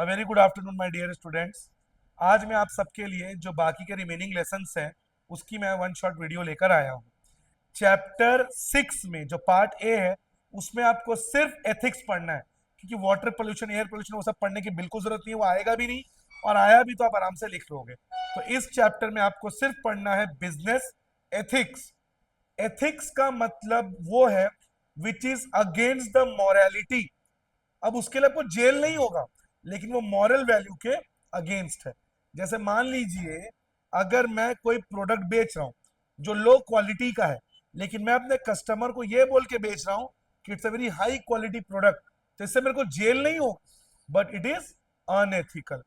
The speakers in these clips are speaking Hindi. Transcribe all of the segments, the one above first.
A very good afternoon my dear students. आज मैं आप सबके लिए जो बाकी के रिमेनिंग लेसन्स हैं उसकी मैं वन शॉट वीडियो लेकर आया हूँ। चैप्टर 6 में जो पार्ट ए है उसमें आपको सिर्फ एथिक्स पढ़ना है, क्योंकि वाटर पोल्यूशन, एयर पोल्यूशन वो सब पढ़ने की बिल्कुल जरूरत नहीं है, वो आएगा भी नहीं, और आया भी तो आप आराम से लिख लोगे। तो इस चैप्टर में आपको सिर्फ पढ़ना है बिजनेस एथिक्स। एथिक्स का मतलब वो है which is against the morality. अब उसके लिए आपको जेल नहीं होगा, लेकिन वो मॉरल वैल्यू के अगेंस्ट है। जैसे मान लीजिए अगर मैं कोई प्रोडक्ट बेच रहा हूं जो लो क्वालिटी का है, लेकिन मैं अपने कस्टमर को ये बोल के बेच रहा हूं कि it's a very high quality product, तो इससे मेरे को जेल नहीं हो, बट इट इज अनएथिकल।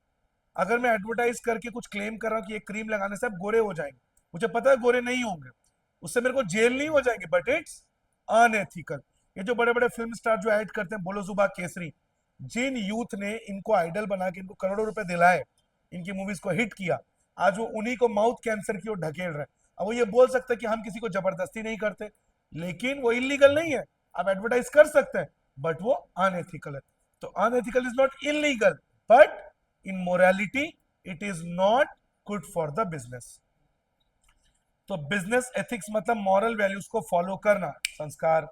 अगर मैं एडवर्टाइज करके कुछ क्लेम कर रहा हूं कि ये क्रीम लगाने से आप गोरे हो जाएंगे, मुझे पता है गोरे नहीं होंगे, उससे मेरे को जेल नहीं हो जाएंगे, बट इट्स अनएथिकल। ये जो बड़े बड़े फिल्म स्टार जो ऐड करते हैं, बोलो जुबा केसरी, जिन यूथ ने इनको आइडल बना के इनको करोड़ों रुपए दिलाए, इनकी मूवीज को हिट किया, आज वो उन्हीं को माउथ कैंसर की ओर ढकेल रहे हैं। अब वो ये बोल सकते हैं कि हम किसी को जबरदस्ती नहीं करते, लेकिन वो इलीगल नहीं है, आप एडवर्टाइज कर सकते हैं, बट वो अनएथिकल है। तो unethical is not illegal, but in morality it is not good for the business. तो बिजनेस एथिक्स मतलब मॉरल वैल्यूज को फॉलो करना, संस्कार।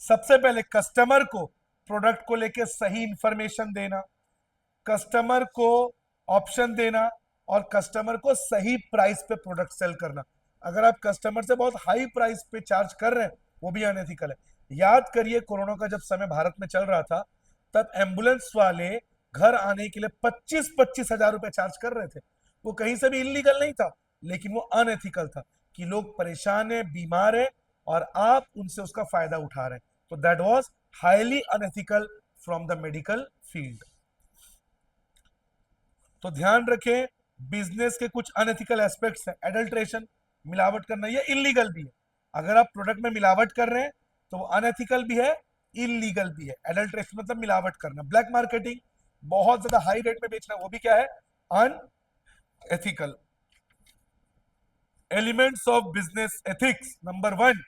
सबसे पहले कस्टमर को प्रोडक्ट को लेके सही इंफॉर्मेशन देना, कस्टमर को ऑप्शन देना, और कस्टमर को सही प्राइस पे प्रोडक्ट सेल करना। अगर आप कस्टमर से बहुत हाई प्राइस पे चार्ज कर रहे हैं, वो भी अनएथिकल है। याद करिए कोरोना का जब समय भारत में चल रहा था, तब एम्बुलेंस वाले घर आने के लिए 25-25 हजार रुपए चार्ज कर रहे थे। वो कहीं से भी इलीगल नहीं था, लेकिन वो अनएथिकल था कि लोग परेशान है, बीमार है, और आप उनसे उसका फायदा उठा रहे हैं। तो that was highly unethical from the medical field. तो ध्यान रखें, बिजनेस के कुछ अनएथिकल एस्पेक्ट्स हैं। एडल्ट्रेशन, मिलावट करना, ये इलीगल भी है। अगर आप प्रोडक्ट में मिलावट कर रहे हैं तो वो अनएथिकल भी है, इलीगल भी है। एडल्ट्रेशन मतलब मिलावट करना। ब्लैक मार्केटिंग, बहुत ज्यादा हाई रेट में बेचना, वो भी क्या है, unethical. Elements of business ethics, number 1,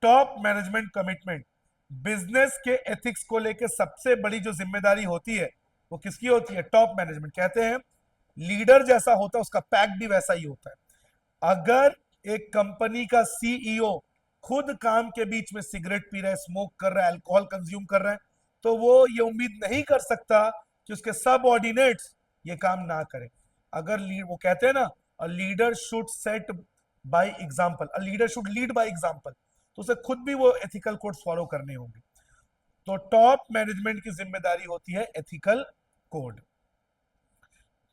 top management commitment. Business के एथिक्स को लेकर सबसे बड़ी जो जिम्मेदारी होती है वो किसकी होती है, टॉप मैनेजमेंट। कहते हैं लीडर जैसा होता है उसका पैक भी वैसा ही होता है। अगर एक कंपनी का सीईओ खुद काम के बीच में सिगरेट पी रहा है, स्मोक कर रहा है, अल्कोहल कंज्यूम कर रहा है, तो वो ये उम्मीद नहीं कर सकता कि उसके सबऑर्डिनेट्स ये काम ना करें। अगर वो कहते हैं ना, a leader should set by example, a leader should lead by example, तो उसे खुद भी वो एथिकल कोड्स फॉलो करने होंगे। तो टॉप मैनेजमेंट की जिम्मेदारी होती है ethical code.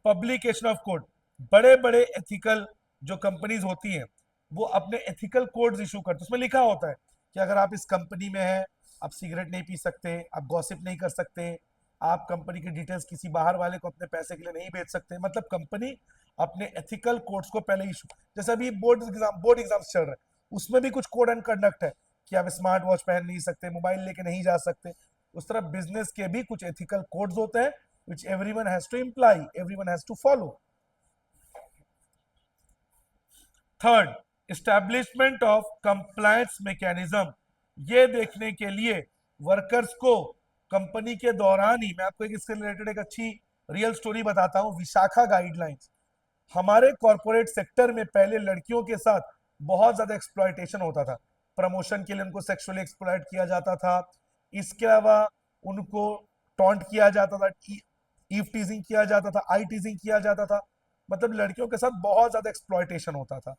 Publication of code, बड़े बड़े एथिकल जो कंपनीज होती हैं वो अपने एथिकल कोड्स इशू करते हैं। उसमें लिखा होता है कि अगर आप इस कंपनी में हैं, आप सिगरेट नहीं पी सकते, आप गॉसिप नहीं कर सकते, आप कंपनी की डिटेल्स किसी बाहर वाले को अपने पैसे के लिए नहीं बेच सकते। मतलब कंपनी अपने एथिकल कोड्स को पहले इशू, जैसे अभी बोर्ड एग्जाम्स चल रहे हैं, उसमें भी कुछ कोड एंड कंडक्ट है कि आप स्मार्ट वॉच पहन नहीं सकते, मोबाइल लेके नहीं जा सकते। उस तरह बिजनेस के भी कुछ एथिकल कोड्स होते हैं which everyone has to imply, everyone has to follow. Third, establishment of compliance mechanism. ये देखने के लिए वर्कर्स को कंपनी के दौरान ही, मैं आपको एक इससे रिलेटेड एक अच्छी रियल स्टोरी बताता हूं, विशाखा गाइडलाइंस। हमारे कॉर्पोरेट सेक्टर में पहले लड़कियों के साथ बहुत ज्यादा एक्सप्लॉयटेशन होता था। प्रमोशन के लिए उनको सेक्सुअली एक्सप्लॉयट किया जाता था। इसके अलावा उनको टॉन्ट किया जाता था, ईव टीजिंग किया जाता था, आई टीजिंग किया जाता था। मतलब लड़कियों के साथ बहुत ज्यादा एक्सप्लॉयटेशन होता था।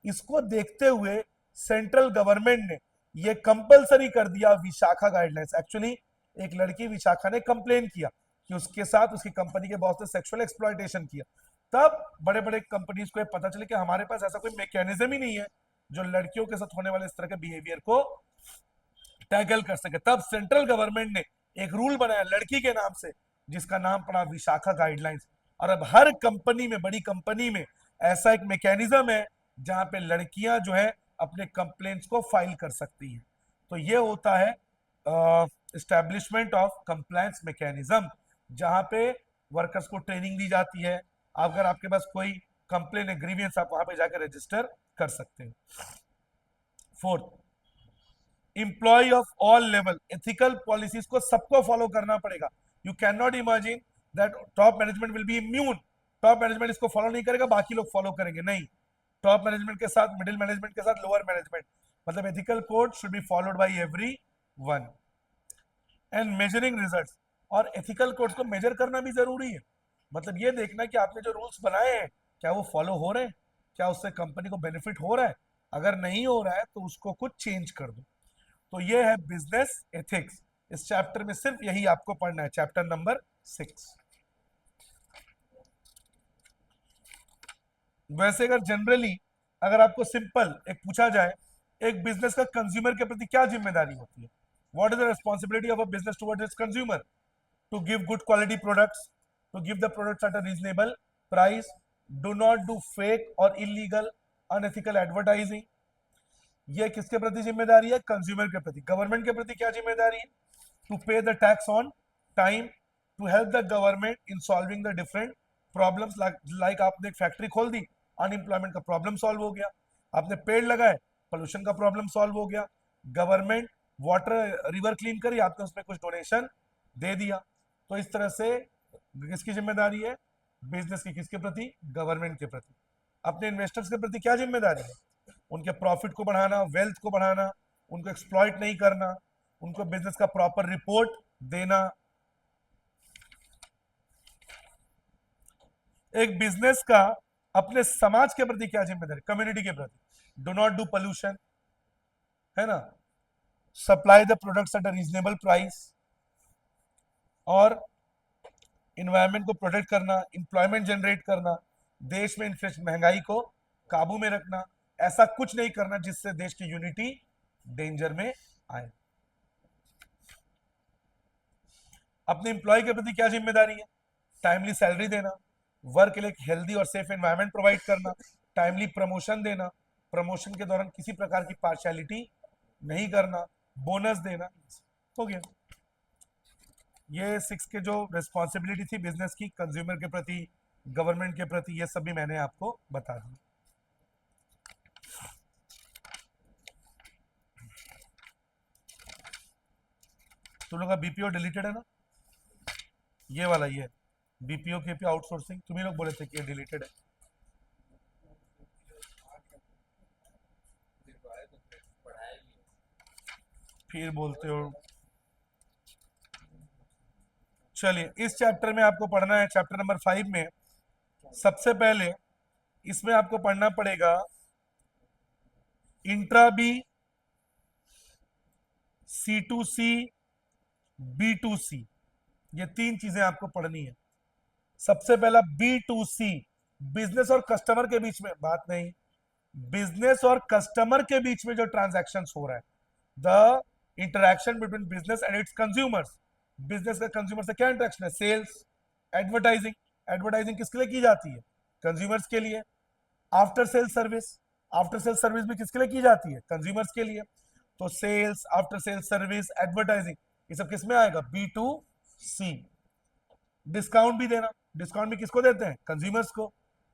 इसको देखते हुए सेंट्रल गवर्नमेंट ने ये कंपलसरी कर दिया विशाखा गाइडलाइंस। एक्चुअली एक लड़की विशाखा ने कंप्लेन किया कि उसके साथ उसकी कंपनी के बॉस ने सेक्सुअल एक्सप्लॉयटेशन किया। तब बड़े बड़े कंपनीज को पता चले कि हमारे पास ऐसा कोई मैकेनिज्म ही नहीं है जो लड़कियों के साथ होने वाले इस तरह के बिहेवियर को टैकल कर सके। तब सेंट्रल गवर्नमेंट ने एक रूल बनाया लड़की के नाम से, जिसका नाम पड़ा विशाखा गाइडलाइंस। और अब हर कंपनी में, बड़ी कंपनी में ऐसा एक मैकेनिज्म है जहां पे लड़कियां जो है अपने कंप्लेंट्स को फाइल कर सकती हैं। तो ये होता है एस्टैब्लिशमेंट ऑफ कंप्लायंस मैकेनिज्म, जहां पे वर्कर्स को ट्रेनिंग दी जाती है। अगर आपके पास कोई कंप्लेन है, ग्रीवियंस, आप वहां पे जाकर रजिस्टर कर सकते हैं। Fourth, employ of all level, ethical policies को सबको फॉलो करना पड़ेगा। You can not imagine that top management will be immune, top management इसको फॉलो नहीं करेगा, बाकी लोग फॉलो करेंगे, नहीं, टॉप मैनेजमेंट के साथ मिडिल मैनेजमेंट के साथ लोअर मैनेजमेंट, मतलब ethical code should be followed by every one. And measuring results, और एथिकल कोड को मेजर करना भी जरूरी है, मतलब ये देखना कि आपने जो रूल्स बनाए हैं क्या वो फॉलो हो रहे हैं, क्या उससे कंपनी को बेनिफिट हो रहा है, अगर नहीं हो रहा है तो उसको कुछ चेंज कर दो। तो ये है बिजनेस एथिक्स, इस चैप्टर में सिर्फ यही आपको पढ़ना है, चैप्टर नंबर 6। वैसे अगर जनरली अगर आपको सिंपल एक पूछा जाए, एक बिजनेस का कंज्यूमर के प्रति क्या जिम्मेदारी होती है, what is the responsibility of a business towards it's consumer, to give good quality products, to give the products at a reasonable price, do not do fake or illegal unethical advertising। ये किसके प्रति जिम्मेदारी है, कंज्यूमर के प्रति। गवर्नमेंट के प्रति क्या जिम्मेदारी है, to pay the tax on time, to help the government in solving the different problems, like आपने एक फैक्ट्री खोल दी, अनएम्प्लॉयमेंट का प्रॉब्लम सॉल्व हो गया, आपने पेड़ लगाए, पोल्यूशन का प्रॉब्लम सॉल्व हो गया, गवर्नमेंट वाटर रिवर क्लीन करी, आपने उसमें कुछ डोनेशन दे दिया। तो इस तरह से किसकी जिम्मेदारी है, बिजनेस की, किसके प्रति, गवर्नमेंट के प्रति। अपने इन्वेस्टर्स के प्रति क्या जिम्मेदारी है, उनके प्रॉफिट को बढ़ाना, वेल्थ को बढ़ाना, उनको एक्सप्लॉइट नहीं करना, उनको बिजनेस का प्रॉपर रिपोर्ट देना। एक बिजनेस का अपने समाज के प्रति क्या जिम्मेदारी, कम्युनिटी के प्रति, डू नॉट डू पोल्यूशन, है ना, supply the products at a reasonable price, और इन्वायरमेंट को प्रोटेक्ट करना, एम्प्लॉयमेंट जनरेट करना, देश में इन्फ्लेशन महंगाई को काबू में रखना, ऐसा कुछ नहीं करना जिससे देश की यूनिटी डेंजर में आए। अपने एम्प्लॉय के प्रति क्या जिम्मेदारी है, टाइमली सैलरी देना, वर्क के लिए एक हेल्दी और सेफ एनवायरनमेंट प्रोवाइड करना, टाइमली प्रमोशन देना, प्रमोशन के दौरान किसी प्रकार की पार्शियलिटी नहीं करना, बोनस देना, हो गया। ये 6 के जो रिस्पॉन्सिबिलिटी थी बिजनेस की, कंज्यूमर के प्रति, गवर्नमेंट के प्रति, ये सब भी मैंने आपको बता दी। तुम लोग का बीपीओ डिलीटेड है ना, ये वाला, ये बीपीओ के आउटसोर्सिंग, तुम ही लोग बोले थे कि ये डिलीटेड है। फिर बोलते हो। चलिए, इस चैप्टर में आपको पढ़ना है, चैप्टर नंबर 5 में सबसे पहले इसमें आपको पढ़ना पड़ेगा इंट्रा बी, C2C, B2C, ये 3 चीजें आपको पढ़नी है। सबसे पहला B2C, बिजनेस और कस्टमर के बीच में, बात नहीं, बिजनेस और कस्टमर के बीच में जो ट्रांजैक्शन हो रहा है, the interaction between business and it's consumers. Business का कंज्यूमर से क्या इंटरेक्शन है, सेल्स, एडवर्टाइजिंग, एडवर्टाइजिंग किसके लिए की जाती है, कंज्यूमर्स के लिए। After sale service, after sale service भी किसके लिए की जाती है, कंज्यूमर्स के लिए। तो sales, after sale service, advertising, ये सब किसमें आएगा, B2C। डिस्काउंट भी देना, डिस्काउंट भी किसको देते हैं, कंज्यूमर्स को।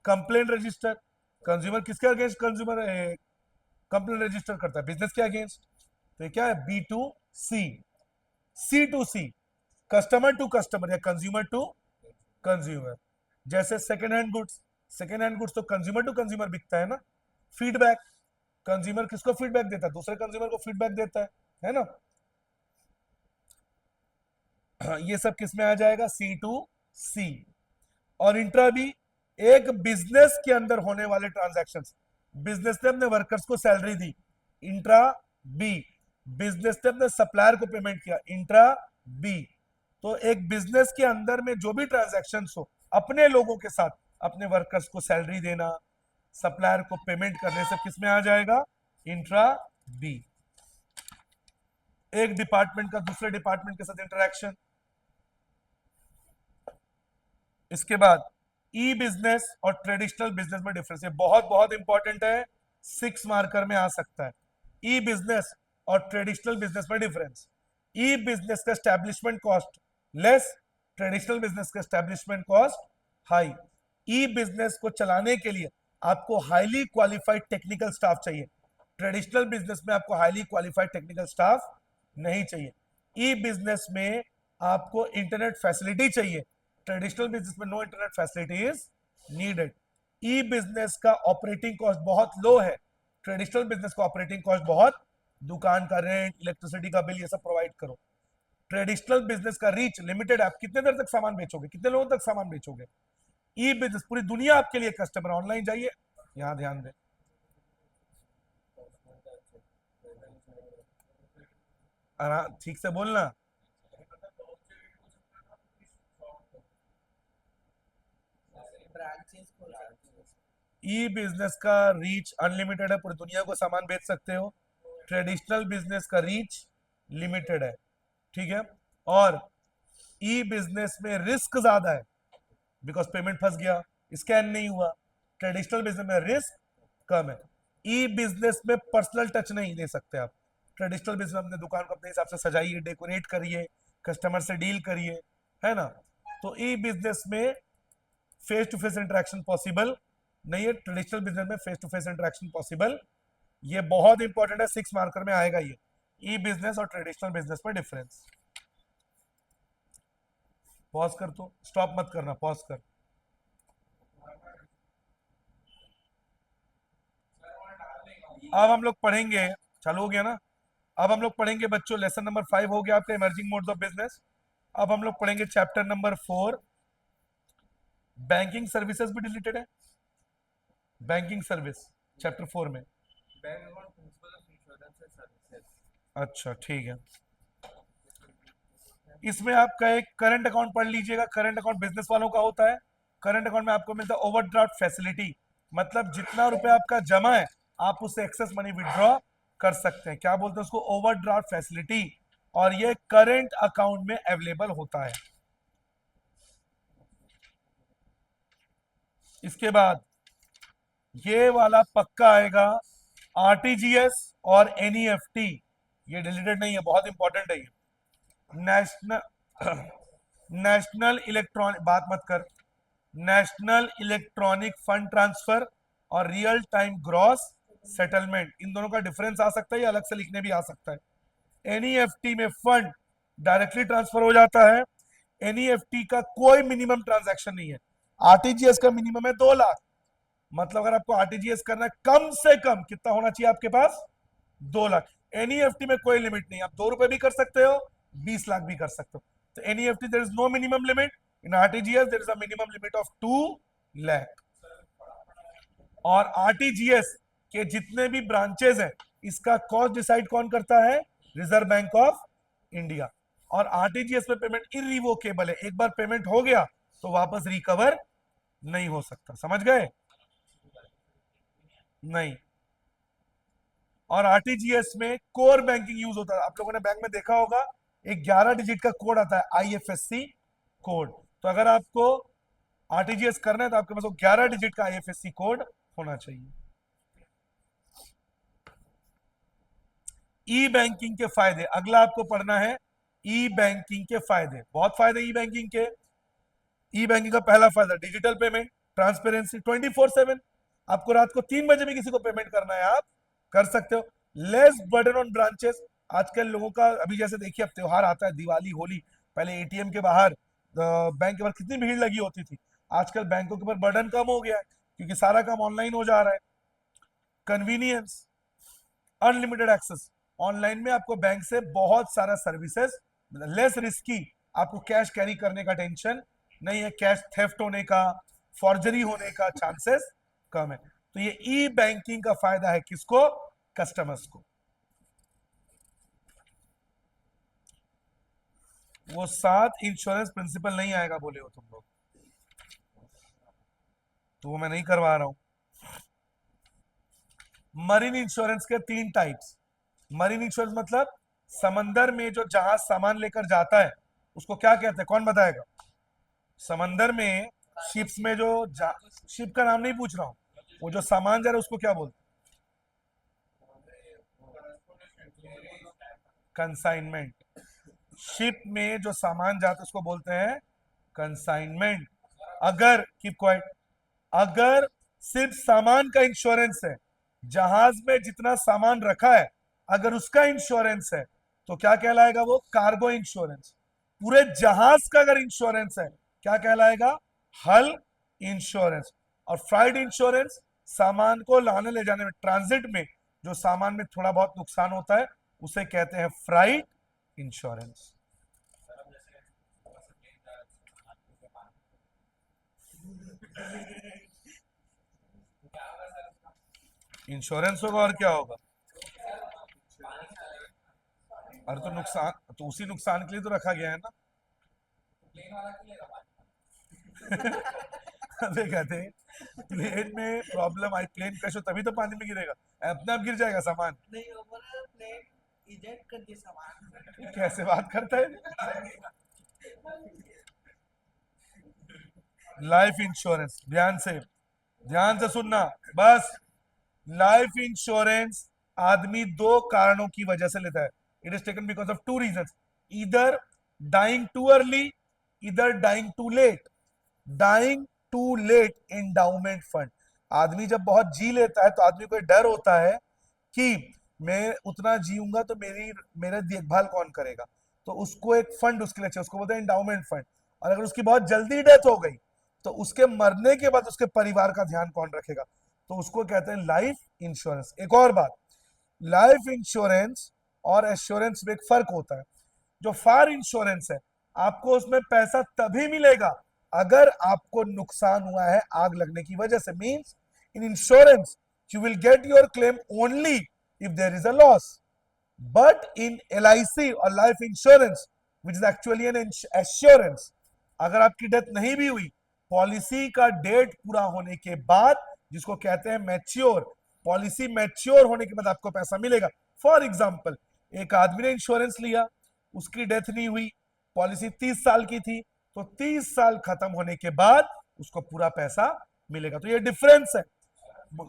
कंप्लेंट रजिस्टर, कंज्यूमर किसके अगेंस्ट कंज्यूमर कंप्लेंट रजिस्टर करता है, बिजनेस के अगेंस्ट। तो ये क्या है, B2C। C2C, customer to customer या कंज्यूमर टू कंज्यूमर। जैसे second hand goods, second hand goods तो कंज्यूमर टू कंज्यूमर बिकता है ना। फीडबैक, कंज्यूमर किसको फीडबैक देता है, दूसरे कंज्यूमर को फीडबैक देता है ना। ये सब किस में आ जाएगा, C2C। और इंट्रा भी, एक बिजनेस के अंदर होने वाले ट्रांजैक्शंस, बिजनेस ने अपने वर्कर्स को सैलरी दी, इंट्रा बी। बिजनेस ने अपने सप्लायर को पेमेंट किया, इंट्रा बी। तो एक बिजनेस के अंदर में जो भी ट्रांजैक्शंस हो, अपने लोगों के साथ, अपने वर्कर्स को सैलरी देना, सप्लायर को पेमेंट करने, सब किस में आ जाएगा, इंट्रा बी। एक डिपार्टमेंट का दूसरे डिपार्टमेंट के साथ इंटरेक्शन। इसके बाद ई बिजनेस और ट्रेडिशनल बिजनेस में डिफरेंस, ये बहुत बहुत इंपॉर्टेंट है, 6 मार्कर में आ सकता है। ई बिजनेस और ट्रेडिशनल बिजनेस में डिफरेंस, ई बिजनेस का establishment cost less, traditional business का एस्टेब्लिशमेंट कॉस्ट हाई। ई बिजनेस को चलाने के लिए आपको हाईली क्वालिफाइड टेक्निकल स्टाफ चाहिए, ट्रेडिशनल बिजनेस में आपको हाईली क्वालिफाइड टेक्निकल स्टाफ नहीं चाहिए। ई बिजनेस में आपको इंटरनेट फैसिलिटी चाहिए, ट्रेडिशनल बिजनेस में no internet facility is needed. E business का ऑपरेटिंग कॉस्ट बहुत लो है, ट्रेडिशनल बिजनेस का ऑपरेटिंग कॉस्ट बहुत, दुकान का रेंट, इलेक्ट्रिसिटी का बिल, ये सब प्रोवाइड करो। ट्रेडिशनल बिजनेस का रीच लिमिटेड है, आप कितने देर तक सामान बेचोगे, कितने लोगों तक सामान बेचोगे। ई बिजनेस पूरी दुनिया आपके लिए कस्टमर, ऑनलाइन जाइए, यहां ध्यान दें। ठीक से बोलना। ई बिजनेस का रीच अनलिमिटेड है, पूरी दुनिया को सामान बेच सकते हो। ट्रेडिशनल बिजनेस का रीच लिमिटेड है, ठीक है। और ई बिजनेस में रिस्क ज्यादा है, बिकॉज पेमेंट फंस गया, स्कैन नहीं हुआ। ट्रेडिशनल बिजनेस में रिस्क कम है। ई बिजनेस में पर्सनल टच नहीं दे सकते आप। ट्रेडिशनल बिजनेस में अपने दुकान को अपने हिसाब से सजाइए, डेकोरेट करिए, कस्टमर से डील करिए, है ना। तो ई बिजनेस में face to face interaction possible नहीं है, ट्रेडिशनल बिजनेस में face to face interaction possible. ये बहुत इंपॉर्टेंट है, 6 मार्कर में आएगा ये, ई बिजनेस और ट्रेडिशनल बिजनेस में डिफरेंस। पॉज कर, तो स्टॉप मत करना, पॉज कर। अब हम लोग पढ़ेंगे, चालू हो गया ना। अब हम लोग पढ़ेंगे बच्चों, लेसन नंबर 5 हो गया आपका, इमर्जिंग मोड्स ऑफ बिजनेस। अब हम लोग पढ़ेंगे चैप्टर नंबर 4, बैंकिंग सर्विसेज भी डिलीटेड है, बैंकिंग सर्विस चैप्टर 4 में। अच्छा ठीक है, इसमें आपका एक करंट अकाउंट पढ़ लीजिएगा। करंट अकाउंट बिजनेस वालों का होता है। करंट अकाउंट में आपको मिलता है ओवरड्राफ्ट फैसिलिटी, मतलब जितना रुपए आपका जमा है आप उससे एक्सेस मनी विड्रॉ कर सकते हैं। क्या बोलते हैं उसको, ओवरड्राफ्ट फैसिलिटी। और ये करंट अकाउंट में अवेलेबल होता है। इसके बाद ये वाला पक्का आएगा, आरटीजीएस और एनईएफटी, ये डिलीटेड नहीं है, बहुत इंपॉर्टेंट है ये। नेशनल नेशनल इलेक्ट्रॉनिक, बात मत कर, नेशनल इलेक्ट्रॉनिक फंड ट्रांसफर और रियल टाइम ग्रॉस सेटलमेंट, इन दोनों का डिफरेंस आ सकता है, या अलग से लिखने भी आ सकता है। एनईएफटी में फंड डायरेक्टली ट्रांसफर हो जाता है, एनईएफटी का कोई मिनिमम ट्रांजैक्शन नहीं है। आरटीजीएस का मिनिमम है 2 लाख, मतलब अगर आपको आरटीजीएस करना है कम से कम कितना होना चाहिए आपके पास, 2 लाख। एनईएफटी में कोई लिमिट नहीं, आप 2 रुपए भी कर सकते हो, 20 लाख भी कर सकते हो। तो NEFT there is no minimum limit, in RTGS there is a minimum limit of 2 lakh. और आरटीजीएस के जितने भी ब्रांचेस हैं, इसका कॉस्ट डिसाइड कौन करता है, रिजर्व बैंक ऑफ इंडिया। और आरटीजीएस में पेमेंट इरिवोकेबल है, एक बार पेमेंट हो गया तो वापस रिकवर नहीं हो सकता, समझ गए। नहीं। और आरटीजीएस में कोर बैंकिंग यूज होता है, आप लोगों ने बैंक में देखा होगा, एक 11 डिजिट का कोड आता है, आईएफएससी कोड। तो अगर आपको आरटीजीएस करना है तो आपके पास वो 11 डिजिट का आईएफएससी कोड होना चाहिए। ई बैंकिंग के फायदे, अगला आपको पढ़ना है ई बैंकिंग के फायदे। बहुत फायदे ई बैंकिंग के। ई बैंकिंग का पहला फायदा डिजिटल पेमेंट, ट्रांसपेरेंसी 24/7। आपको रात को 3 बजे भी किसी को पेमेंट करना है आप कर सकते हो। लेस बर्डन ऑन ब्रांचेस, आजकल लोगों का, अभी जैसे देखिए अब त्योहार आता है, दिवाली, होली, पहले एटीएम के बाहर, बैंक के बाहर कितनी भीड़ लगी होती थी। आजकल बैंकों के ऊपर बर्डन कम हो गया है, क्योंकि सारा काम ऑनलाइन हो जा रहा है। कन्वीनियंस, अनलिमिटेड एक्सेस, ऑनलाइन में आपको बैंक से बहुत सारा सर्विसेज, लेस रिस्की, आपको कैश कैरी करने का टेंशन नहीं है, कैश थेफ्ट होने का, फॉर्जरी होने का चांसेस कम है। तो ये ई बैंकिंग का फायदा है किसको, कस्टमर्स को। वो 7 इंश्योरेंस प्रिंसिपल नहीं आएगा बोले हो तुम लोग, तो वो मैं नहीं करवा रहा हूं। मरीन इंश्योरेंस के 3 टाइप्स। मरीन इंश्योरेंस मतलब समंदर में जो जहाज सामान लेकर जाता है उसको क्या कहते हैं, कौन बताएगा। समंदर में शिप्स में जो शिप का नाम नहीं पूछ रहा हूं, वो जो सामान जा रहा है उसको क्या बोलते हैं, कंसाइनमेंट। शिप में जो सामान जाता है उसको बोलते हैं कंसाइनमेंट। अगर कीप क्वाइट, अगर सिर्फ सामान का इंश्योरेंस है, जहाज में जितना सामान रखा है अगर उसका इंश्योरेंस है तो क्या कहलाएगा वो, कार्गो इंश्योरेंस। पूरे जहाज का अगर इंश्योरेंस है क्या कहलाएगा? हल इंश्योरेंस। और फ्राइट इंश्योरेंस सामान को लाने ले जाने में, ट्रांजिट में जो सामान में थोड़ा बहुत नुकसान होता है उसे कहते हैं फ्राइट इंश्योरेंस। इंश्योरेंस होगा और क्या होगा? अरे तो नुकसान तो उसी नुकसान के लिए तो रखा गया है ना। अबे कहते हैं प्लेन में प्रॉब्लम आई, प्लेन क्रैश हो तभी तो पानी में गिरेगा, अपने आप गिर जाएगा सामान। नहीं ओवरऑल प्लेन इजेक्ट कर दिया सामान। तू कैसे बात करता है? लाइफ इंश्योरेंस, ध्यान से सुनना बस। लाइफ इंश्योरेंस आदमी दो कारणों की वजह से लेता है। It is taken because of two reasons, इधर डाइंग टू अर्ली, इधर dying too late. Dying too late endowment fund, आदमी जब बहुत जी लेता है तो आदमी को डर होता है कि मैं उतना जीऊंगा तो मेरा देखभाल कौन करेगा, तो उसको एक फंड उसके लिए चाहिए, उसको बोलते हैं एंडाउमेंट फंड। और अगर उसकी बहुत जल्दी डेथ हो गई तो उसके मरने के बाद उसके परिवार का ध्यान कौन रखेगा, तो उसको कहते हैं लाइफ इंश्योरेंस। एक और बात, लाइफ इंश्योरेंस और एश्योरेंस में एक फर्क होता है। जो फायर इंश्योरेंस है, आपको उसमें पैसा तभी मिलेगा अगर आपको नुकसान हुआ है आग लगने की वजह से। Means in insurance you will get your claim only if there is a loss, but in LIC और life insurance which is actually an assurance, अगर आपकी डेथ नहीं भी हुई, पॉलिसी का डेट पूरा होने के बाद, जिसको कहते हैं मैच्योर, पॉलिसी मैच्योर होने के बाद आपको पैसा मिलेगा। फॉर एग्जाम्पल, एक आदमी ने इंश्योरेंस लिया, उसकी डेथ नहीं हुई, पॉलिसी 30 साल की थी, तो 30 साल खत्म होने के बाद उसको पूरा पैसा मिलेगा। तो ये डिफरेंस है।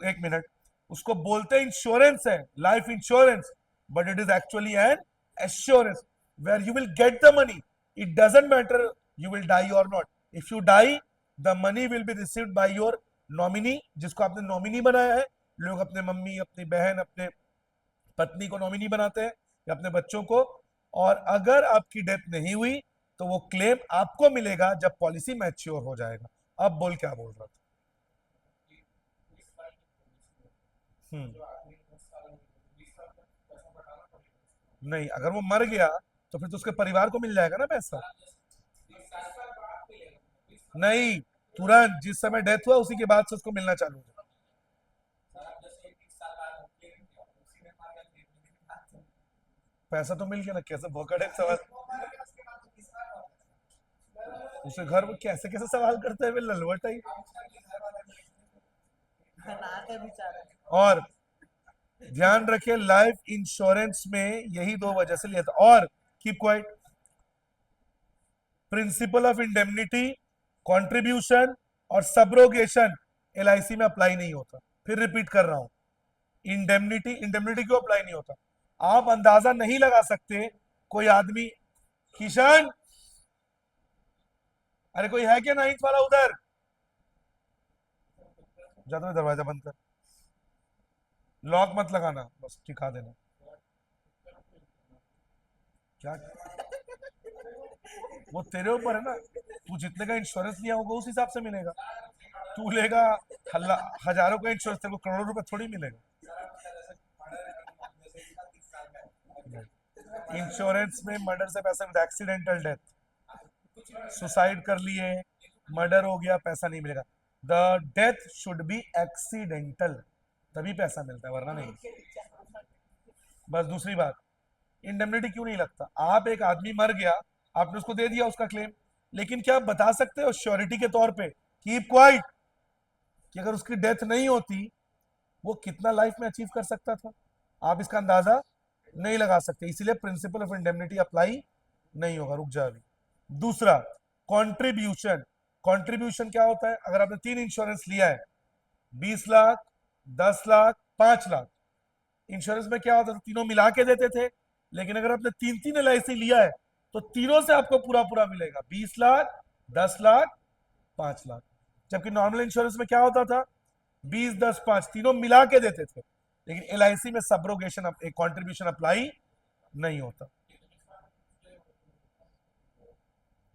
एक मिनट, उसको बोलते हैं इंश्योरेंस है, life insurance, but it is actually an assurance where you will get the money. It doesn't matter you will die or not. If you die, the money will be received by your nominee, जिसको आपने नॉमिनी बनाया है। लोग अपने मम्मी, अपनी बहन, अपने पत्नी को नॉमिनी बनाते हैं या अपने बच्चों को। और अगर आपकी डेथ नहीं हुई तो वो क्लेम आपको मिलेगा जब पॉलिसी मैच्योर हो जाएगा। अब बोल, क्या बोल रहा था? हम्म, नहीं, अगर वो मर गया तो फिर तो उसके परिवार को मिल जाएगा ना पैसा। नहीं, तुरंत जिस समय डेथ हुआ उसी के बाद से उसको मिलना चालू हो। पैसा तो मिल गया ना, कैसे भोकड़ है सवाल। उसे घर में कैसे कैसे सवाल करते हैं ललवट ही। अनाथ है बेचारा। और ध्यान रखिए, लाइफ इंश्योरेंस में यही दो वजह से लिया था। और keep quiet, principle of indemnity, contribution और सबरोगेशन LIC में अप्लाई नहीं होता। फिर रिपीट कर रहा हूं, इंडेमनिटी, इंडेमनिटी क्यों अप्लाई नहीं होता? आप अंदाजा नहीं लगा सकते, कोई आदमी, किशन, अरे कोई है क्या नाइन्थ वाला उधर? जाता, दरवाजा बंद कर, लॉक मत लगाना, बस टिका देना। क्या? वो तेरे ऊपर है ना, तू जितने का इंश्योरेंस लिया होगा उस हिसाब से मिलेगा। तू लेगा हजारों का इंश्योरेंस, तेरे को करोड़ों रुपए थोड़ी मिलेगा। इंश्योरेंस में मर्डर से पैसा, एक्सीडेंटल डेथ, सुसाइड कर लिए, मर्डर हो गया, पैसा नहीं मिलेगा। The death should be accidental, तभी पैसा मिलता है, वरना नहीं। बस दूसरी बात, इंडेमनिटी क्यों नहीं लगता? आप, एक आदमी मर गया, आपने उसको दे दिया उसका क्लेम, लेकिन क्या आप बता सकते हो श्योरिटी के तौर पे, कीप क्वाइट, कि अगर उसकी डेथ नहीं होती वो कितना लाइफ में अचीव कर सकता था? आप इसका अंदाजा नहीं लगा सकते, इसीलिए प्रिंसिपल ऑफ इंडेमनिटी अप्लाई नहीं होगा। रुक जा अभी। दूसरा, कंट्रीब्यूशन। कंट्रीब्यूशन क्या होता है? अगर आपने 3 इंश्योरेंस लिया है, 20 लाख, 10 लाख, 5 लाख, इंश्योरेंस में क्या होता था, तीनों मिला के देते थे। लेकिन अगर आपने 3-3 LIC लिया है तो तीनों से आपको पूरा पूरा मिलेगा, 20 लाख, 10 लाख, 5 लाख। जबकि नॉर्मल इंश्योरेंस में क्या होता था, 20, 10, 5 तीनों मिला के देते थे। लेकिन LIC में सबरोगेशन, एक कॉन्ट्रीब्यूशन अप्लाई नहीं होता।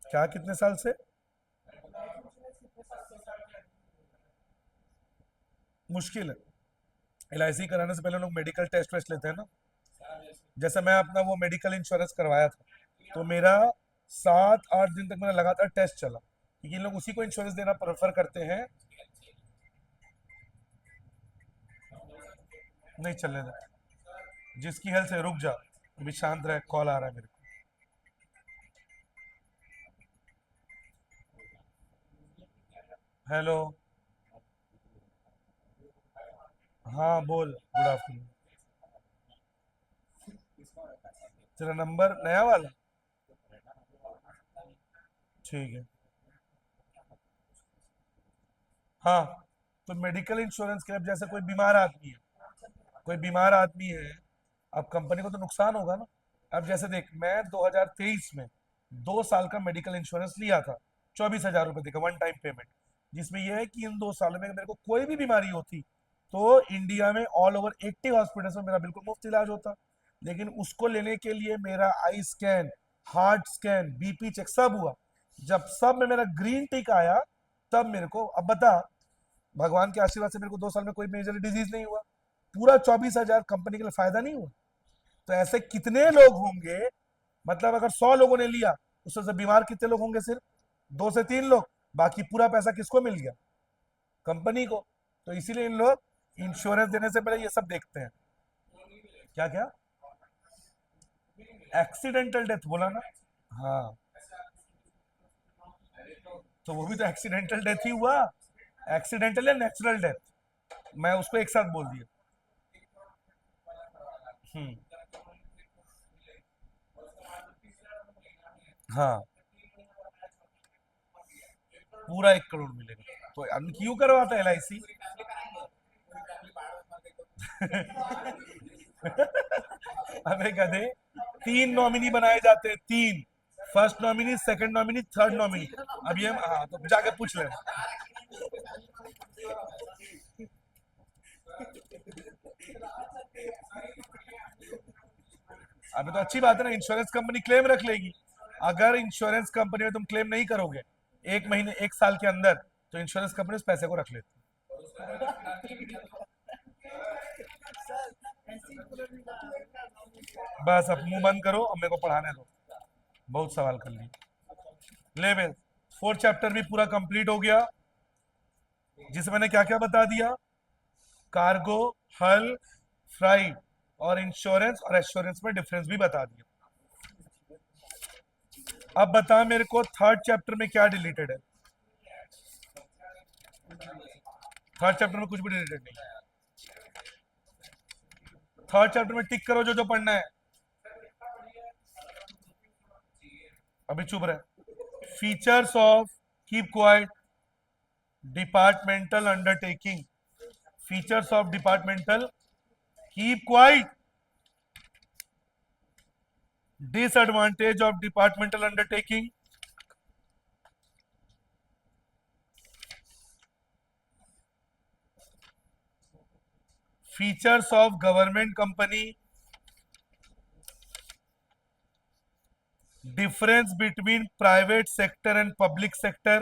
क्या, कितने साल से? मुश्किल है। LIC कराने से पहले लोग मेडिकल टेस्ट वेस्ट लेते हैं ना। जैसे मैं अपना वो मेडिकल इंश्योरेंस करवाया था, तो मेरा 7-8 दिन तक मेरा लगातार टेस्ट चला, क्योंकि इन लोग उसी को इंश्योरेंस देना प्रेफर करते हैं। नहीं चलने दे, जिसकी हेल्थ से रुक जा, अभी शांत रहे, कॉल आ रहा है मेरे को। हेलो, हाँ बोल, गुड आफ्टरनून। तेरा नंबर नया वाला? ठीक है। हाँ, तो मेडिकल इंश्योरेंस के, अब जैसे कोई बीमार आदमी है, कोई बीमार आदमी है, अब कंपनी को तो नुकसान होगा ना। अब जैसे देख, मैं 2023 में 2 साल का मेडिकल इंश्योरेंस लिया था, 24,000 रुपये देकर वन टाइम पेमेंट, जिसमें यह है कि इन 2 सालों में मेरे को कोई भी बीमारी होती तो इंडिया में ऑल ओवर 80 हॉस्पिटल्स में मेरा बिल्कुल मुफ्त इलाज होता। लेकिन उसको लेने के लिए मेरा eye scan, heart scan, BP check सब हुआ। जब सब में मेरा ग्रीन टिक आया, तब मेरे को, अब बता, भगवान के आशीर्वाद से मेरे को 2 साल में कोई मेजर डिजीज नहीं हुआ, पूरा 24,000 कंपनी के लिए फायदा नहीं हुआ। तो ऐसे कितने लोग होंगे, मतलब अगर 100 लोगों ने लिया, उससे से बीमार कितने लोग होंगे? सिर्फ 2 से 3 लोग। बाकी पूरा पैसा किसको मिल गया? कंपनी को। तो इसीलिए इन लोग इंश्योरेंस देने से पहले ये सब देखते हैं। क्या क्या? एक्सीडेंटल डेथ बोला ना? हाँ, तो वो भी तो एक्सीडेंटल डेथ ही हुआ। एक्सीडेंटल या नेचुरल डेथ, मैं उसको एक साथ बोल दिया। हम्म। हाँ, पूरा 1 करोड़ मिलेगा, तो क्यों करवाता है LIC? अबे गधे, 3 नॉमिनी बनाए जाते हैं, 3। First nominee, second nominee, third nominee. अब ये, हाँ, तो जाके पूछ लेना। अबे तो अच्छी बात है ना, इंश्योरेंस कंपनी क्लेम रख लेगी। अगर इंश्योरेंस कंपनी में तुम क्लेम नहीं करोगे 1 महीने, 1 साल के अंदर, तो इंश्योरेंस कंपनी उस पैसे को रख लेती है। बस अब मुंह बंद करो, अब मेरे को पढ़ाने दो, बहुत सवाल कर लिए। लेवल 4 चैप्टर भी पूरा कंप्लीट हो गया, जिसमें मैंने क्या क्या बता दिया, कार्गो, हल, फ्राइट और इंश्योरेंस और एश्योरेंस में डिफरेंस भी बता दिया। अब बता मेरे को, थर्ड चैप्टर में क्या डिलीटेड है? थर्ड चैप्टर में कुछ भी डिलीटेड नहीं। थर्ड चैप्टर में टिक करो जो जो पढ़ना है। अभी चुप रहे। Features of, keep quiet, departmental undertaking. Features of departmental, keep quiet. Disadvantage of departmental undertaking. Features of government company. difference between private sector and public sector,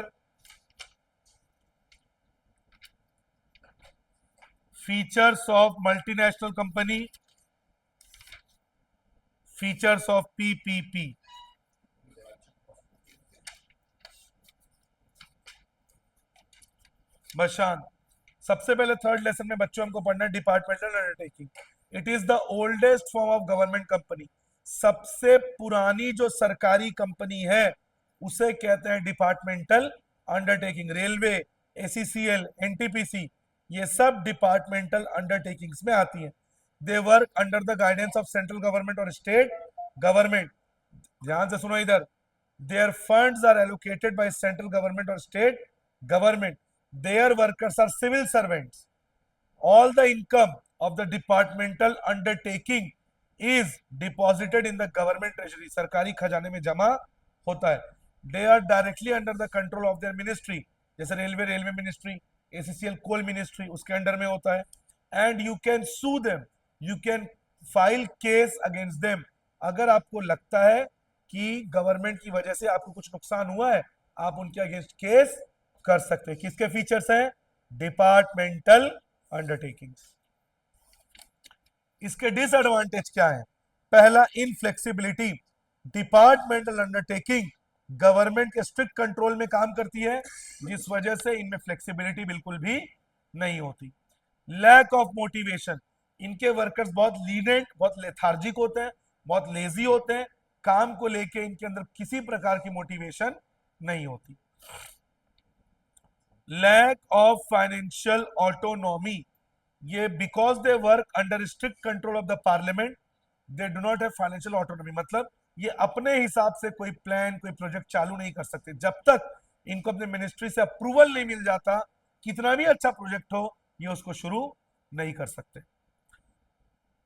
features of multinational company, features of PPP। बस शांत। सबसे पहले थर्ड लेसन में बच्चों हमको पढ़ना है departmental undertaking. It is the oldest form of government company. सबसे पुरानी जो सरकारी कंपनी है उसे कहते हैं departmental undertaking. Railway, ACCL, NTPC, ये सब डिपार्टमेंटल अंडरटेकिंग्स में आती हैं। They work under the guidance of central government और स्टेट गवर्नमेंट। ध्यान से सुनो इधर। Their funds are allocated by central government और state government. Their workers are civil servants. All the income of the departmental undertaking is deposited in the government treasury. सरकारी खजाने में जमा होता है। They are directly under the control of their ministry. जैसे railway, railway ministry, ACCL coal ministry, उसके अंडर में होता है। And you can sue them. You can file case against them. अगर आपको लगता है कि गवर्नमेंट की वजह से आपको कुछ नुकसान हुआ है, आप उनके अगेंस्ट केस कर सकते हैं। किसके फीचर्स हैं? Departmental undertakings. इसके डिसएडवांटेज क्या है? पहला, इनफ्लेक्सिबिलिटी। डिपार्टमेंटल अंडरटेकिंग गवर्नमेंट के स्ट्रिक्ट कंट्रोल में काम करती है, जिस वजह से इनमें फ्लेक्सिबिलिटी बिल्कुल भी नहीं होती। लैक ऑफ मोटिवेशन, इनके वर्कर्स बहुत लीनेंट, बहुत लेथार्जिक होते हैं, बहुत लेजी होते हैं, काम को लेके इनके अंदर किसी प्रकार की मोटिवेशन नहीं होती। लैक ऑफ फाइनेंशियल ऑटोनॉमी, ये because they work under strict control of the parliament, they do not have financial autonomy, मतलब ये अपने हिसाब से कोई प्लान, कोई प्रोजेक्ट चालू नहीं कर सकते जब तक इनको अपने मिनिस्ट्री से अप्रूवल नहीं मिल जाता। कितना भी अच्छा प्रोजेक्ट हो, ये उसको शुरू नहीं कर सकते।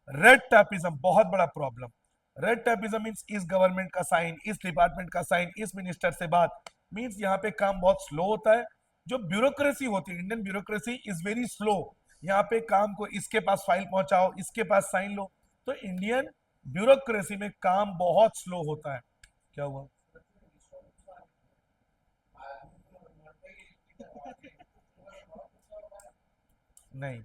रेड टैपिज्म बहुत बड़ा प्रॉब्लम। रेड टैपिज्म मींस इस गवर्नमेंट का साइन, इस डिपार्टमेंट का साइन, इस मिनिस्टर से बात, मींस यहाँ पे काम बहुत स्लो होता है। जो ब्यूरोक्रेसी होती है, Indian bureaucracy is very slow. यहाँ पे काम को इसके पास फाइल पहुंचाओ, इसके पास साइन लो, तो इंडियन ब्यूरोक्रेसी में काम बहुत स्लो होता है। क्या हुआ? नहीं,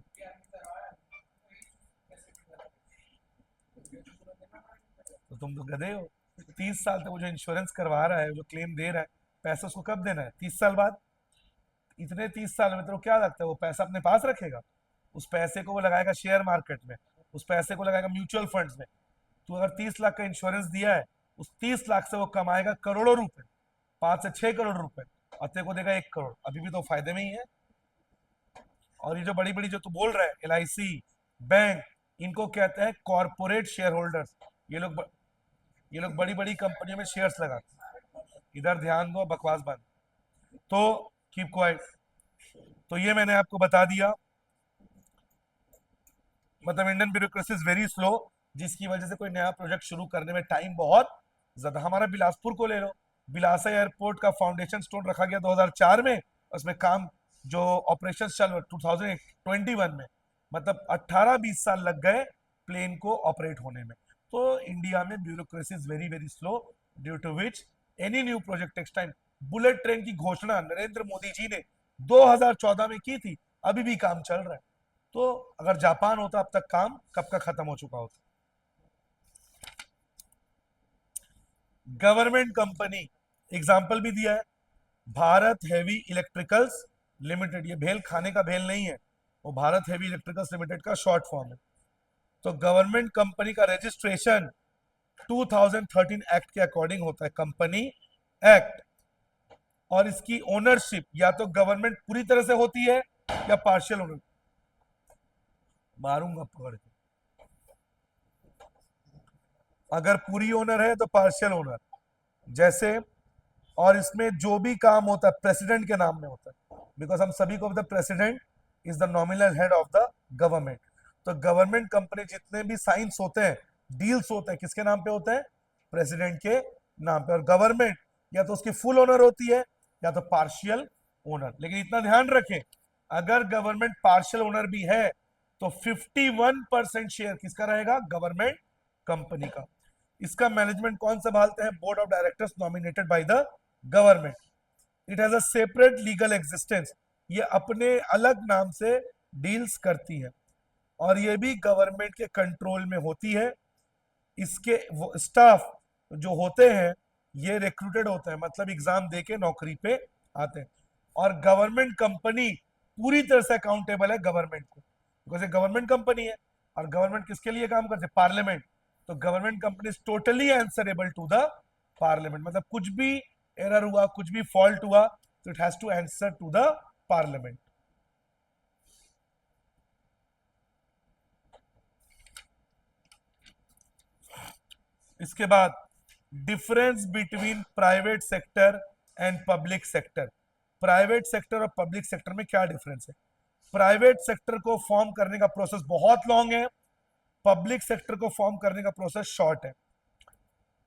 तो तुम तो गधे हो। 30 साल तक वो जो इंश्योरेंस करवा रहा है, जो क्लेम दे रहा है, पैसा उसको कब देना है? 30 साल बाद। इतने 30 साल में तेरे को क्या लगता है वो पैसा अपने पास रखेगा? उस पैसे को वो लगाएगा शेयर मार्केट में, उस पैसे को लगाएगा म्यूचुअल फंड्स में। तो अगर 30 लाख का इंश्योरेंस दिया है, उस 30 लाख से वो कमाएगा करोड़ों रुपए, 5 से 6 करोड़ रुपए, और तेरे को देगा 1 करोड़। अभी भी तो फायदे में ही है। और ये जो बड़ी बड़ी जो तू बोल रहा है, LIC, बैंक, इनको कहते हैं कॉरपोरेट शेयर होल्डर्स। ये लोग बड़ी बड़ी कंपनियों में शेयर्स लगाते हैं। इधर ध्यान दो, बकवास बंद। तो कीप क्वाइट। तो ये मैंने आपको बता दिया। मतलब Indian bureaucracy is very slow, जिसकी वजह से कोई नया प्रोजेक्ट शुरू करने में टाइम बहुत ज्यादा। हमारा बिलासपुर को ले लो, बिलासा एयरपोर्ट का फाउंडेशन स्टोन रखा गया 2004 में, उसमें काम जो ऑपरेशन चल 2021 में, मतलब 18-20 साल लग गए प्लेन को ऑपरेट होने में। तो इंडिया में bureaucracy is very very slow, due to which any new project takes time. Bullet train की घोषणा नरेंद्र मोदी जी ने 2014 में की थी, अभी भी काम चल रहा है। तो अगर जापान होता, अब तक काम कब का खत्म हो चुका होता। गवर्नमेंट कंपनी, एग्जाम्पल भी दिया है, भारत हेवी इलेक्ट्रिकल्स लिमिटेड। ये भेल खाने का भेल नहीं है, वो भारत हेवी इलेक्ट्रिकल्स लिमिटेड का शॉर्ट फॉर्म है। तो गवर्नमेंट कंपनी का रजिस्ट्रेशन 2013 एक्ट के अकॉर्डिंग होता है, कंपनी एक्ट। और इसकी ओनरशिप या तो गवर्नमेंट पूरी तरह से होती है या पार्शियल ओनर। मारूंगा पकड़ के। अगर पूरी ओनर है तो पार्शियल ओनर, जैसे। और इसमें जो भी काम होता है प्रेसिडेंट के नाम में होता है, बिकॉज हम सभी को, the president is the nominal head of the government. तो गवर्नमेंट कंपनी जितने भी साइंस होते हैं, डील्स होते हैं, किसके नाम पे होते हैं? प्रेसिडेंट के नाम पे। और गवर्नमेंट या तो उसकी फुल ओनर होती है या तो पार्शियल ओनर। लेकिन इतना ध्यान रखें, अगर गवर्नमेंट पार्शियल ओनर भी है तो 51% शेयर किसका रहेगा? गवर्नमेंट कंपनी का। इसका मैनेजमेंट कौन संभालते हैं? Board of directors nominated by the government. It has a separate legal existence, ये अपने अलग नाम से डील्स करती है, और ये भी गवर्नमेंट के कंट्रोल में होती है। इसके स्टाफ जो होते हैं ये रिक्रूटेड होते हैं, मतलब एग्जाम देके नौकरी पे आते हैं। और गवर्नमेंट कंपनी पूरी तरह से अकाउंटेबल है गवर्नमेंट को, बिकॉज ये गवर्नमेंट कंपनी है। और गवर्नमेंट किसके लिए काम करते हैं? पार्लियामेंट। तो government company is totally answerable to the parliament, मतलब कुछ भी एरर हुआ, कुछ भी फॉल्ट हुआ, तो it has to answer to the parliament. इसके बाद difference between private sector and public sector. Private sector और पब्लिक सेक्टर में क्या डिफरेंस है? प्राइवेट सेक्टर को फॉर्म करने का प्रोसेस बहुत लॉन्ग है, पब्लिक सेक्टर को फॉर्म करने का प्रोसेस शॉर्ट है।